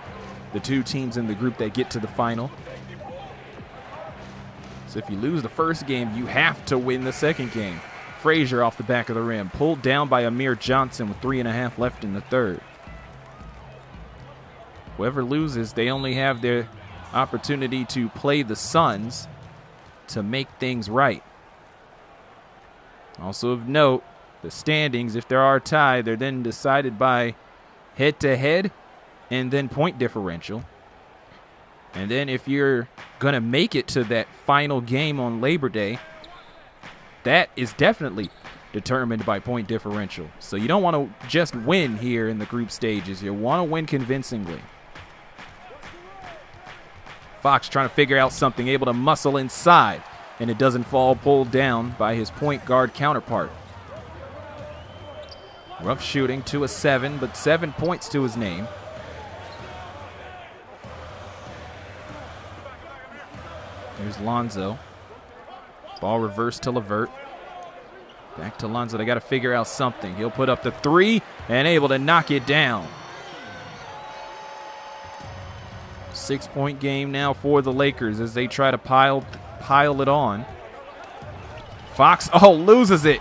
the 2 teams in the group that get to the final. So if you lose the first game, you have to win the second game. Frazier off the back of the rim, pulled down by Amir Johnson with 3.5 left in the third. Whoever loses, they only have their opportunity to play the Suns to make things right. Also of note, the standings, if there are tied, they're then decided by head-to-head and then point differential. And then if you're going to make it to that final game on Labor Day, that is definitely determined by point differential. So you don't want to just win here in the group stages. You want to win convincingly. Fox trying to figure out something, able to muscle inside, and it doesn't fall, pulled down by his point guard counterpart. Rough shooting to a 7, but 7 points to his name. Here's Lonzo. Ball reversed to LeVert. Back to Lonzo. They got to figure out something. He'll put up the 3 and able to knock it down. 6-point game now for the Lakers as they try to pile it on. Fox, loses it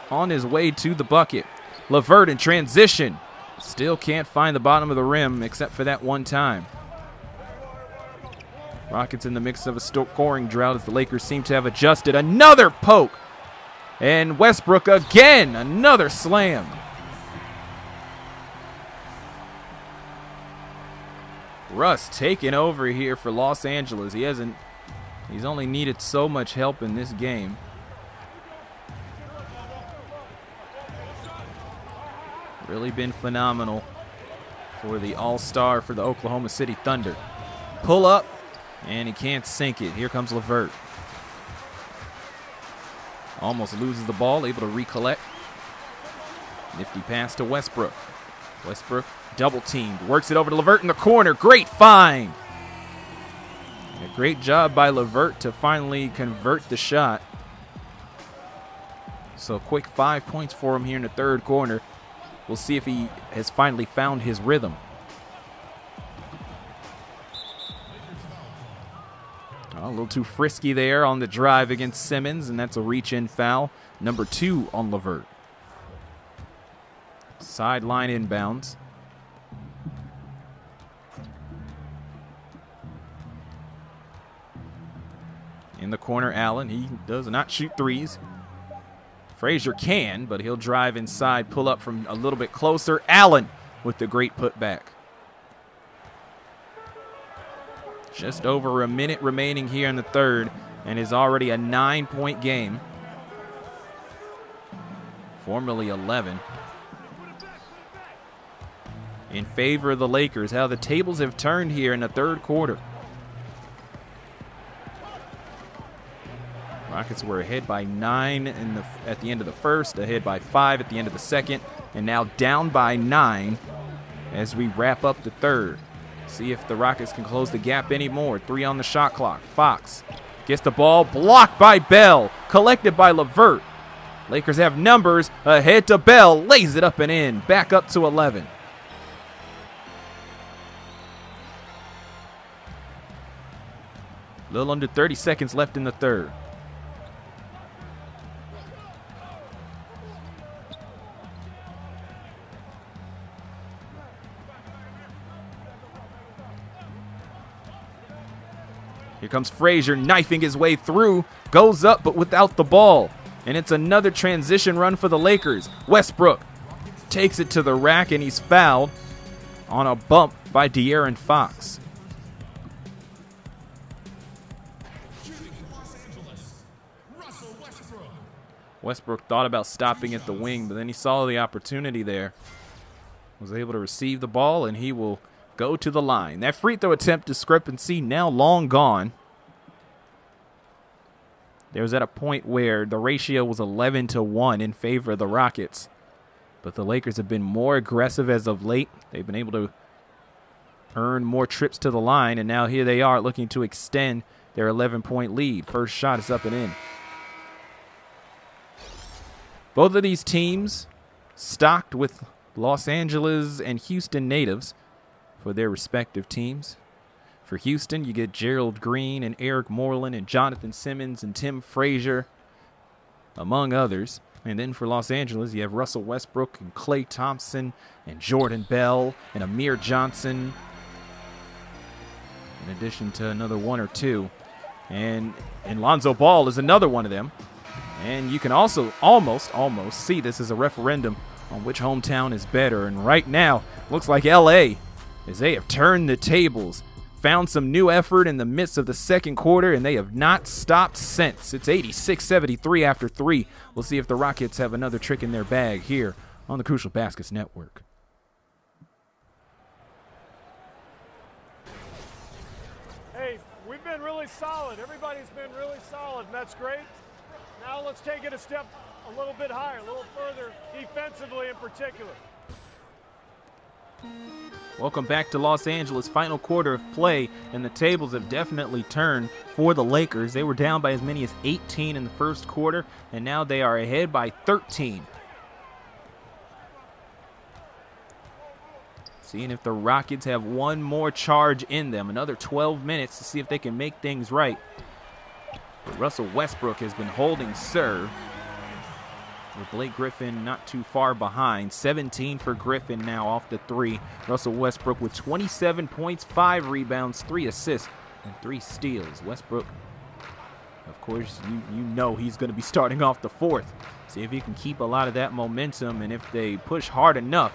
on his way to the bucket. LeVert in transition. Still can't find the bottom of the rim except for that one time. Rockets in the mix of a scoring drought as the Lakers seem to have adjusted. Another poke. And Westbrook again. Another slam. Russ taking over here for Los Angeles. He's only needed so much help in this game. Really been phenomenal for the all-star for the Oklahoma City Thunder. Pull up, and he can't sink it. Here comes LeVert. Almost loses the ball, able to recollect. Nifty pass to Westbrook. Westbrook double-teamed, works it over to LeVert in the corner. Great find. A great job by LeVert to finally convert the shot. So quick 5 points for him here in the third quarter. We'll see if he has finally found his rhythm. A little too frisky there on the drive against Simmons, and that's a reach-in foul. Number 2 on LeVert. Sideline inbounds. In the corner, Allen. He does not shoot threes. Frazier can, but he'll drive inside, pull up from a little bit closer. Allen with the great putback. Just over a minute remaining here in the third, and is already a 9-point game. Formerly 11. In favor of the Lakers. How the tables have turned here in the third quarter. Rockets were ahead by 9 at the end of the first, ahead by 5 at the end of the second, and now down by 9 as we wrap up the third. See if the Rockets can close the gap anymore. 3 on the shot clock. Fox gets the ball, blocked by Bell, collected by LeVert. Lakers have numbers, ahead to Bell, lays it up and in, back up to 11. A little under 30 seconds left in the third. Here comes Frazier, knifing his way through, goes up but without the ball. And it's another transition run for the Lakers. Westbrook takes it to the rack, and he's fouled on a bump by De'Aaron Fox. Westbrook thought about stopping at the wing, but then he saw the opportunity there. Was able to receive the ball, and he will go to the line. That free throw attempt discrepancy now long gone. There was at a point where the ratio was 11-1 in favor of the Rockets. But the Lakers have been more aggressive as of late. They've been able to earn more trips to the line, and now here they are looking to extend their 11-point lead. First shot is up and in. Both of these teams stocked with Los Angeles and Houston natives for their respective teams. For Houston, you get Gerald Green and Eric Moreland and Jonathan Simmons and Tim Frazier, among others. And then for Los Angeles, you have Russell Westbrook and Klay Thompson and Jordan Bell and Amir Johnson, in addition to another one or two. And Lonzo Ball is another one of them. And you can also almost see this as a referendum on which hometown is better. And right now, looks like L.A., as they have turned the tables, found some new effort in the midst of the second quarter, and they have not stopped since. It's 86-73 after 3. We'll see if the Rockets have another trick in their bag here on the Crucial Baskets Network. Hey, we've been really solid. Everybody's been really solid, and that's great. Now let's take it a step a little bit higher, a little further, defensively in particular. Welcome back to Los Angeles. Final quarter of play, and the tables have definitely turned for the Lakers. They were down by as many as 18 in the first quarter, and now they are ahead by 13. Seeing if the Rockets have one more charge in them. Another 12 minutes to see if they can make things right. But Russell Westbrook has been holding serve, with Blake Griffin not too far behind. 17 for Griffin now off the 3. Russell Westbrook with 27 points, 5 rebounds, 3 assists, and 3 steals. Westbrook, of course, you know he's going to be starting off the fourth. See if he can keep a lot of that momentum, and if they push hard enough,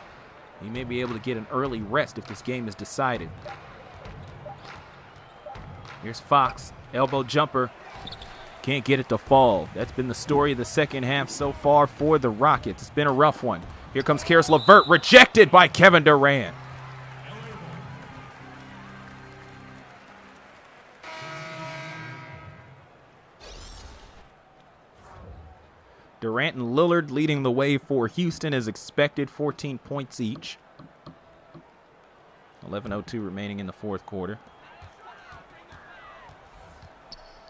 he may be able to get an early rest if this game is decided. Here's Fox, elbow jumper. Can't get it to fall. That's been the story of the second half so far for the Rockets. It's been a rough one. Here comes Karis LeVert, rejected by Kevin Durant. Durant and Lillard leading the way for Houston as expected, 14 points each. 11:02 remaining in the fourth quarter.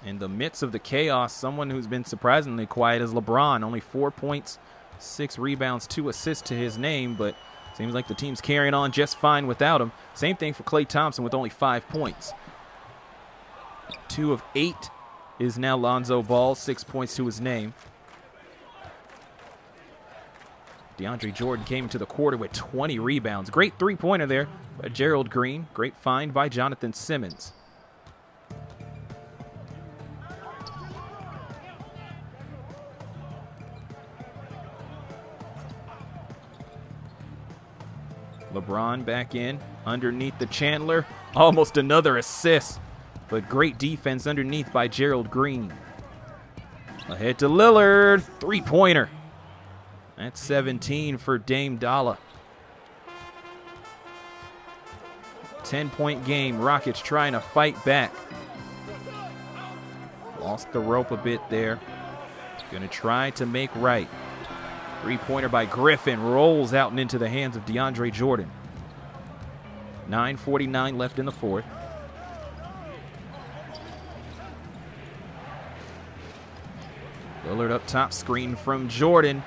In the midst of the chaos, someone who's been surprisingly quiet is LeBron. Only 4 points, 6 rebounds, 2 assists to his name, but seems like the team's carrying on just fine without him. Same thing for Klay Thompson with only 5 points. 2 of 8 is now Lonzo Ball, 6 points to his name. DeAndre Jordan came into the quarter with 20 rebounds. Great three-pointer there by Gerald Green. Great find by Jonathan Simmons. LeBron back in, underneath the Chandler. Almost another assist, but great defense underneath by Gerald Green. Ahead to Lillard, three-pointer. That's 17 for Dame Dalla. 10-point game, Rockets trying to fight back. Lost the rope a bit there. Gonna try to make right. Three-pointer by Griffin rolls out and into the hands of DeAndre Jordan. 9:49 left in the fourth. Lillard up top, screen from Jordan.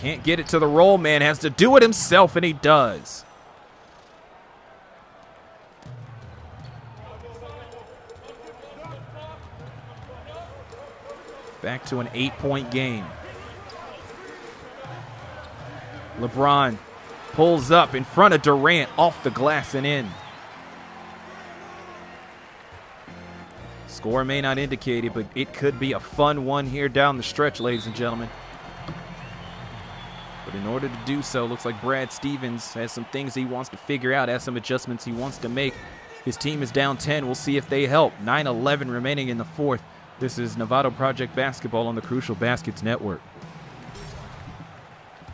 Can't get it to the roll man, has to do it himself, and he does. Back to an 8-point game. LeBron pulls up in front of Durant, off the glass and in. Score may not indicate it, but it could be a fun one here down the stretch, ladies and gentlemen. But in order to do so, looks like Brad Stevens has some things he wants to figure out, has some adjustments he wants to make. His team is down 10. We'll see if they help. 9:11 remaining in the fourth. This is Novato Project basketball on the Crucial Baskets Network.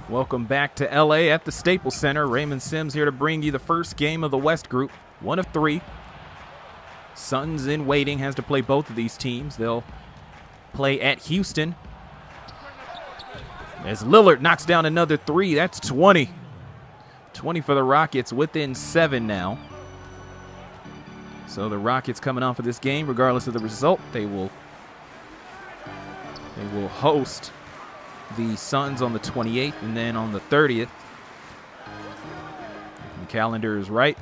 Welcome back to LA at the Staples Center. Raymond Sims here to bring you the first game of the West Group, 1 of 3. Suns in waiting, has to play both of these teams. They'll play at Houston. As Lillard knocks down another 3, that's 20. 20 for the Rockets, within 7 now. So the Rockets coming off of this game, regardless of the result, they will host the Suns on the 28th, and then on the 30th, if the calendar is right,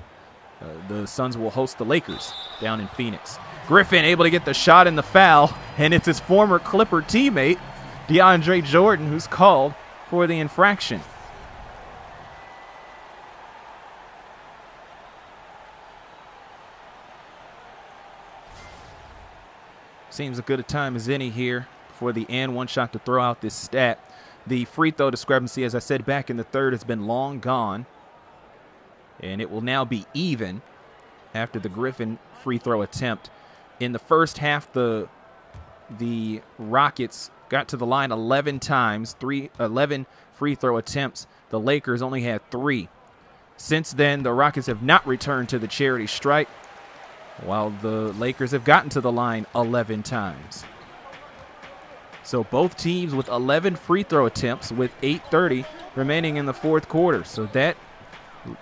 the Suns will host the Lakers down in Phoenix. Griffin able to get the shot and the foul, and it's his former Clipper teammate, DeAndre Jordan, who's called for the infraction. Seems as good a time as any here for the and one shot to throw out this stat. The free throw discrepancy, as I said back in the third, has been long gone. And it will now be even after the Griffin free throw attempt. In the first half, the Rockets got to the line 11 times, 11 free throw attempts. The Lakers only had 3. Since then, the Rockets have not returned to the charity stripe, while the Lakers have gotten to the line 11 times. So both teams with 11 free throw attempts with 8:30 remaining in the fourth quarter. So that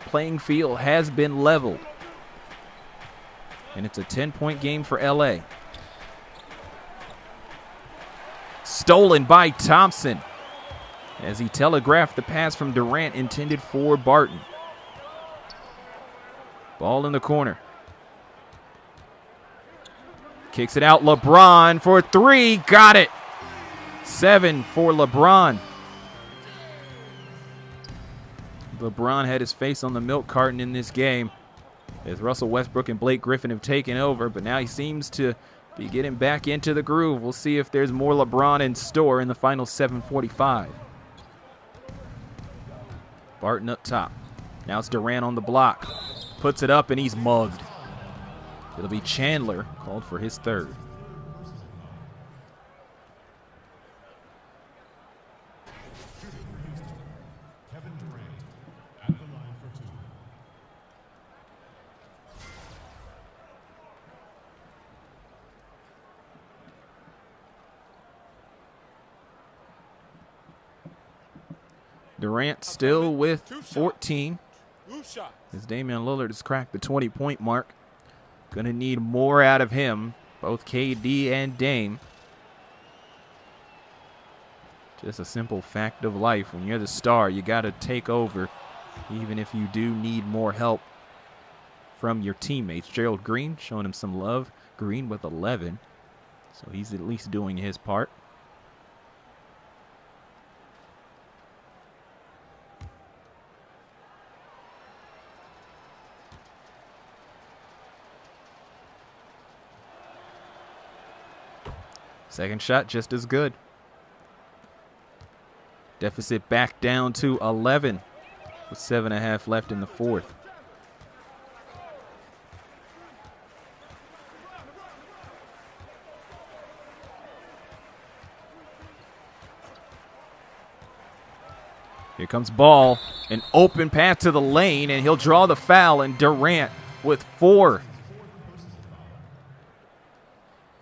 playing field has been leveled. And it's a 10-point game for LA. Stolen by Thompson as he telegraphed the pass from Durant intended for Barton. Ball in the corner. Kicks it out, LeBron for 3, got it. 7 for LeBron. LeBron had his face on the milk carton in this game as Russell Westbrook and Blake Griffin have taken over, but now he seems to be getting back into the groove. We'll see if there's more LeBron in store in the final 7:45. Barton up top. Now it's Durant on the block. Puts it up and he's mugged. It'll be Chandler called for his third. Durant still with 14. As Damian Lillard has cracked the 20-point mark. Going to need more out of him, both KD and Dame. Just a simple fact of life. When you're the star, you got to take over, even if you do need more help from your teammates. Gerald Green showing him some love. Green with 11. So he's at least doing his part. Second shot just as good. Deficit back down to 11 with 7.5 left in the fourth. Here comes Ball, an open path to the lane, and he'll draw the foul, and Durant with 4.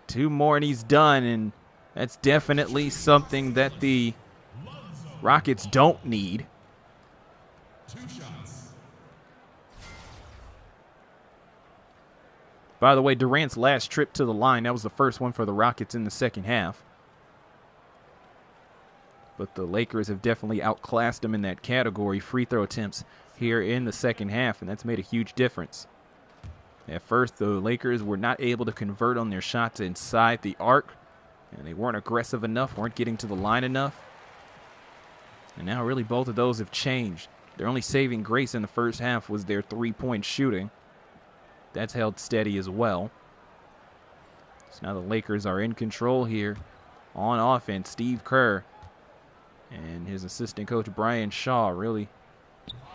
2 more and he's done, and that's definitely something that the Rockets don't need. 2 shots. By the way, Durant's last trip to the line, that was the first one for the Rockets in the second half. But the Lakers have definitely outclassed them in that category. Free throw attempts here in the second half, and that's made a huge difference. At first, the Lakers were not able to convert on their shots inside the arc, and they weren't aggressive enough, weren't getting to the line enough. And now really both of those have changed. Their only saving grace in the first half was their 3-point shooting. That's held steady as well. So now the Lakers are in control here on offense. Steve Kerr and his assistant coach Brian Shaw really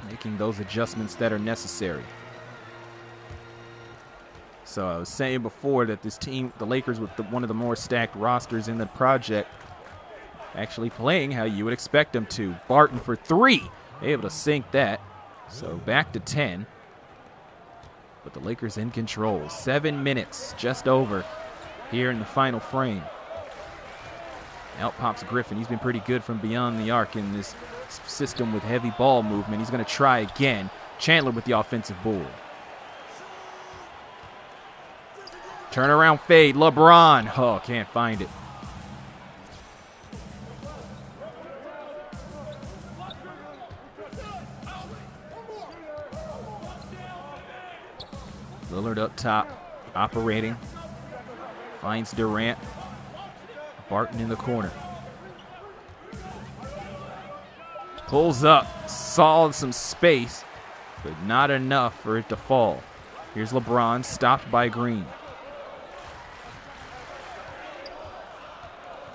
making those adjustments that are necessary. So I was saying before that this team, the Lakers with one of the more stacked rosters in the project, actually playing how you would expect them to. Barton for 3, able to sink that. So back to 10. But the Lakers in control. 7 minutes just over here in the final frame. Out pops Griffin. He's been pretty good from beyond the arc in this system with heavy ball movement. He's going to try again. Chandler with the offensive board. Turnaround fade. LeBron. Oh, can't find it. Lillard up top, operating. Finds Durant. Barton in the corner. Pulls up, saw some space, but not enough for it to fall. Here's LeBron, stopped by Green.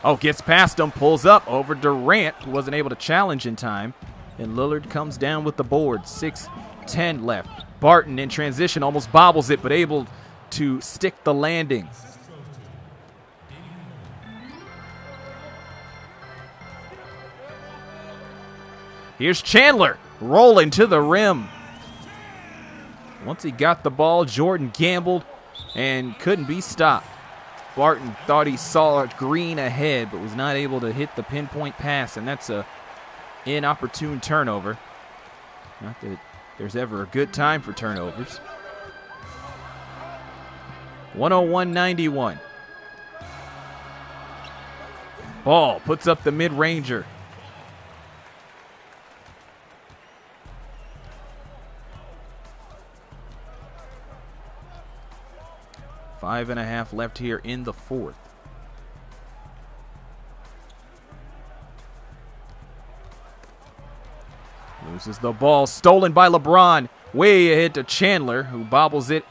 Oh, gets past him, pulls up over Durant, who wasn't able to challenge in time. And Lillard comes down with the board. 6:10 left. Barton in transition almost bobbles it, but able to stick the landing. Here's Chandler rolling to the rim. Once he got the ball, Jordan gambled and couldn't be stopped. Barton thought he saw Green ahead, but was not able to hit the pinpoint pass, and that's a inopportune turnover. Not that there's ever a good time for turnovers. 101-91. Ball puts up the mid-ranger. Five and a half left here in the fourth. Loses the ball, stolen by LeBron. Way ahead to Chandler, who bobbles it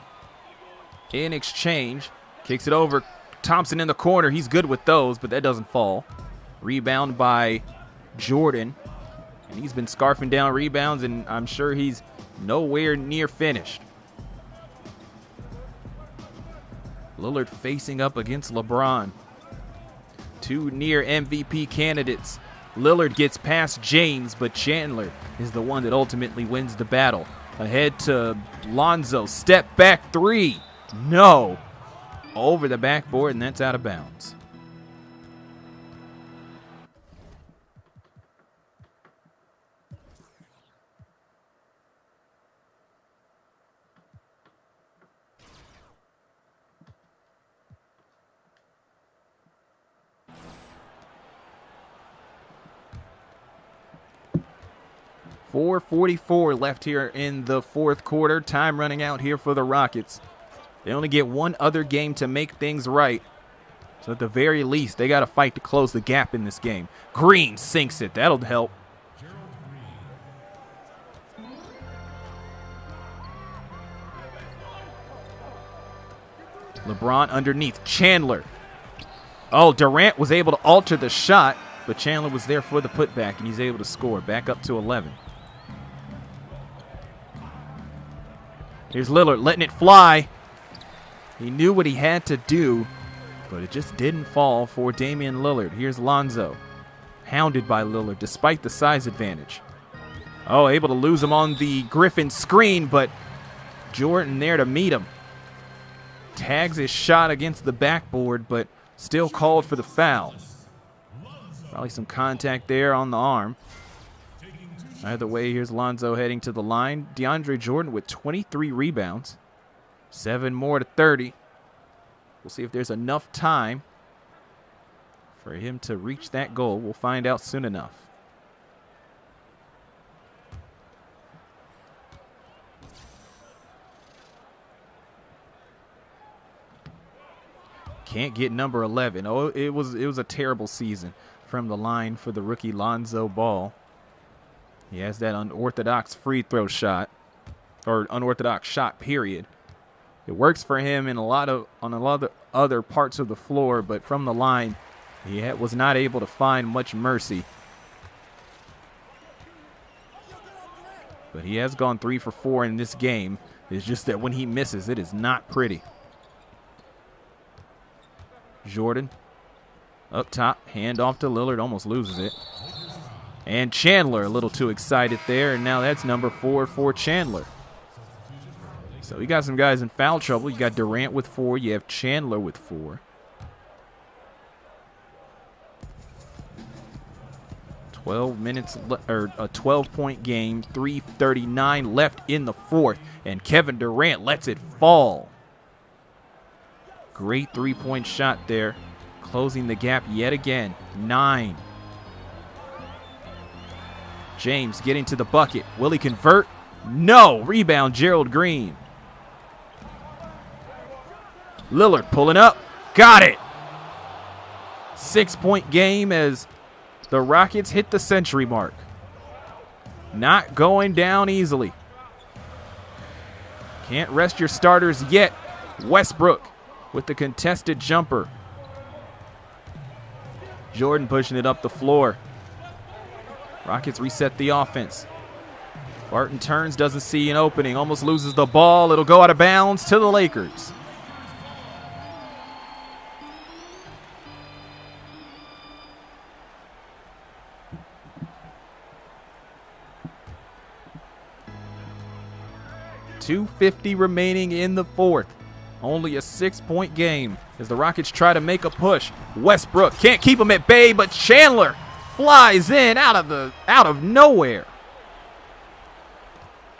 in exchange. Kicks it over. Thompson in the corner. He's good with those, but that doesn't fall. Rebound by Jordan. And he's been scarfing down rebounds, and I'm sure he's nowhere near finished. Lillard facing up against LeBron. 2 near MVP candidates. Lillard gets past James, but Chandler is the one that ultimately wins the battle. Ahead to Lonzo. Step back 3. No. Over the backboard, and that's out of bounds. 4:44 left here in the fourth quarter. Time running out here for the Rockets. They only get one other game to make things right. So at the very least, they got to fight to close the gap in this game. Green sinks it. That'll help. LeBron underneath. Chandler. Oh, Durant was able to alter the shot, but Chandler was there for the putback, and he's able to score. Back up to 11. Here's Lillard letting it fly. He knew what he had to do, but it just didn't fall for Damian Lillard. Here's Lonzo, hounded by Lillard despite the size advantage. Oh, able to lose him on the Griffin screen, but Jordan there to meet him. Tags his shot against the backboard, but still called for the foul. Probably some contact there on the arm. Either way, here's Lonzo heading to the line. DeAndre Jordan with 23 rebounds. 7 more to 30. We'll see if there's enough time for him to reach that goal. We'll find out soon enough. Can't get number 11. Oh, it was a terrible season from the line for the rookie Lonzo Ball. He has that unorthodox free throw shot, or unorthodox shot, period. It works for him on a lot of other parts of the floor, but from the line, he was not able to find much mercy. But he has gone 3 for 4 in this game. It's just that when he misses, it is not pretty. Jordan up top, hand off to Lillard, almost loses it. And Chandler a little too excited there, and now that's number 4 for Chandler. So you got some guys in foul trouble. You got Durant with 4. You have Chandler with 4. 12 minutes, or a 12-point game. 3:39 left in the fourth, and Kevin Durant lets it fall. Great three-point shot there, closing the gap yet again. 9. James getting to the bucket. Will he convert? No. Rebound, Gerald Green. Lillard pulling up. Got it. 6-point game as the Rockets hit the century mark. Not going down easily. Can't rest your starters yet. Westbrook with the contested jumper. Jordan pushing it up the floor. Rockets reset the offense. Barton turns, doesn't see an opening, almost loses the ball. It'll go out of bounds to the Lakers. .250 remaining in the fourth. Only a 6-point game as the Rockets try to make a push. Westbrook can't keep him at bay, but Chandler flies in out of nowhere.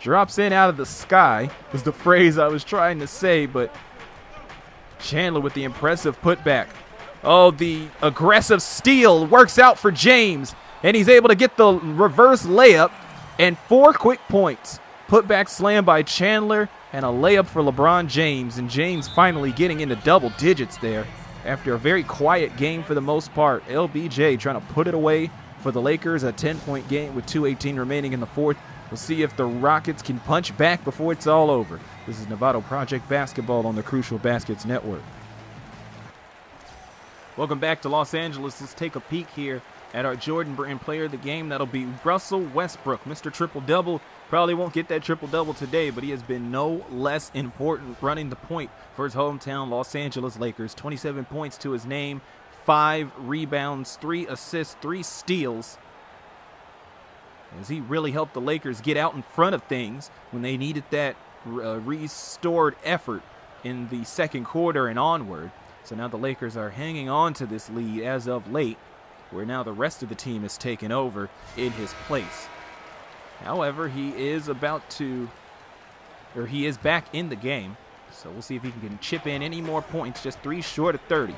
Drops in out of the sky was the phrase I was trying to say, but Chandler with the impressive putback. Oh, the aggressive steal works out for James, and he's able to get the reverse layup and 4 quick points. Putback slam by Chandler and a layup for LeBron James, and James finally getting into double digits there after a very quiet game for the most part. LBJ trying to put it away for the Lakers, a 10-point game with 2:18 remaining in the fourth. We'll see if the Rockets can punch back before it's all over. This is Novato Project Basketball on the Crucial Baskets Network. Welcome back to Los Angeles. Let's take a peek here at our Jordan Brand player of the game. That'll be Russell Westbrook, Mr. Triple-Double. Probably won't get that triple-double today, but he has been no less important running the point for his hometown Los Angeles Lakers. 27 points to his name, 5 rebounds, 3 assists, 3 steals. As he really helped the Lakers get out in front of things when they needed that restored effort in the second quarter and onward. So now the Lakers are hanging on to this lead as of late, where now the rest of the team is taken over in his place. However, he is back in the game, so we'll see if he can chip in any more points. Just 3 short of 30.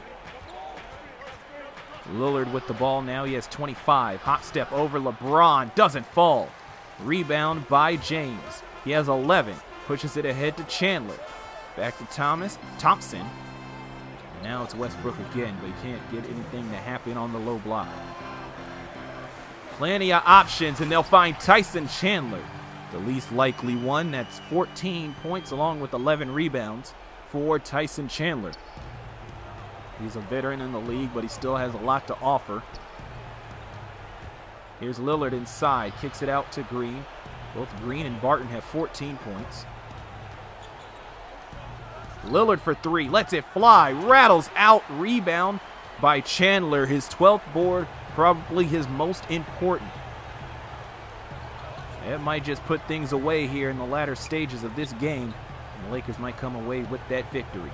Lillard with the ball now. He has 25. Hot step over LeBron. Doesn't fall. Rebound by James. He has 11. Pushes it ahead to Chandler. Back to Thompson. And now it's Westbrook again, but he can't get anything to happen on the low block. Plenty of options, and they'll find Tyson Chandler, the least likely one. That's 14 points along with 11 rebounds for Tyson Chandler. He's a veteran in the league, but he still has a lot to offer. Here's Lillard inside, kicks it out to Green. Both Green and Barton have 14 points. Lillard for three, lets it fly, rattles out, rebound by Chandler, his 12th board, probably his most important. That might just put things away here in the latter stages of this game, and the Lakers might come away with that victory.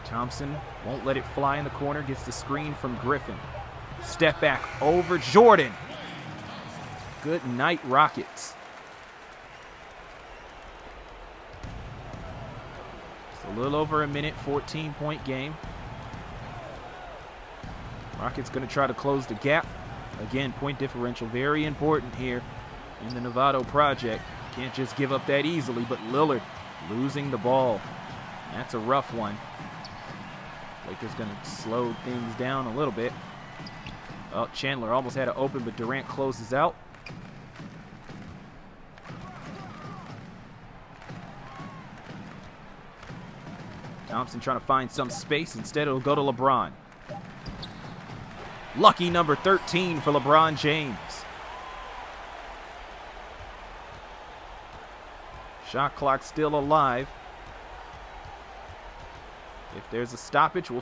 Thompson won't let it fly in the corner, gets the screen from Griffin. Step back over Jordan. Good night, Rockets. It's a little over a minute, 14-point game. Rockets going to try to close the gap. Again, point differential, very important here in the Novato Project. Can't just give up that easily, but Lillard losing the ball. That's a rough one. Lakers going to slow things down a little bit. Oh, Chandler almost had it open, but Durant closes out. Thompson trying to find some space. Instead, it'll go to LeBron. Lucky number 13 for LeBron James. Shot clock still alive. If there's a stoppage, we'll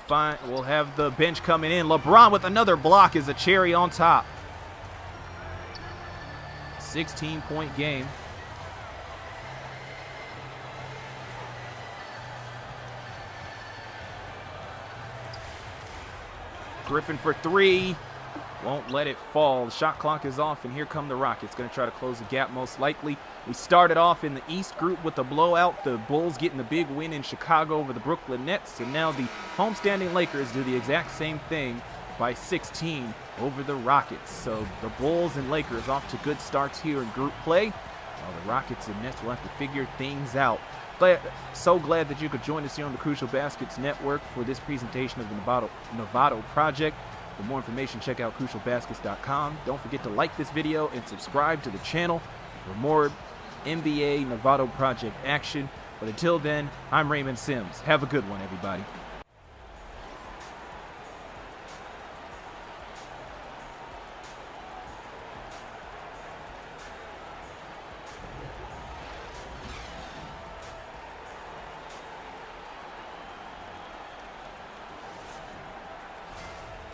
have the bench coming in. LeBron with another block is a cherry on top. 16-point game. Griffin for three. Won't let it fall. The shot clock is off, and here come the Rockets. Going to try to close the gap most likely. We started off in the East group with the blowout. The Bulls getting the big win in Chicago over the Brooklyn Nets. And now the homestanding Lakers do the exact same thing by 16 over the Rockets. So the Bulls and Lakers off to good starts here in group play. While the Rockets and Nets will have to figure things out. So glad that you could join us here on the Crucial Baskets Network for this presentation of the Novato Project. For more information, check out crucialbaskets.com. Don't forget to like this video and subscribe to the channel for more NBA Novato Project action. But until then, I'm Raymond Sims. Have a good one, everybody.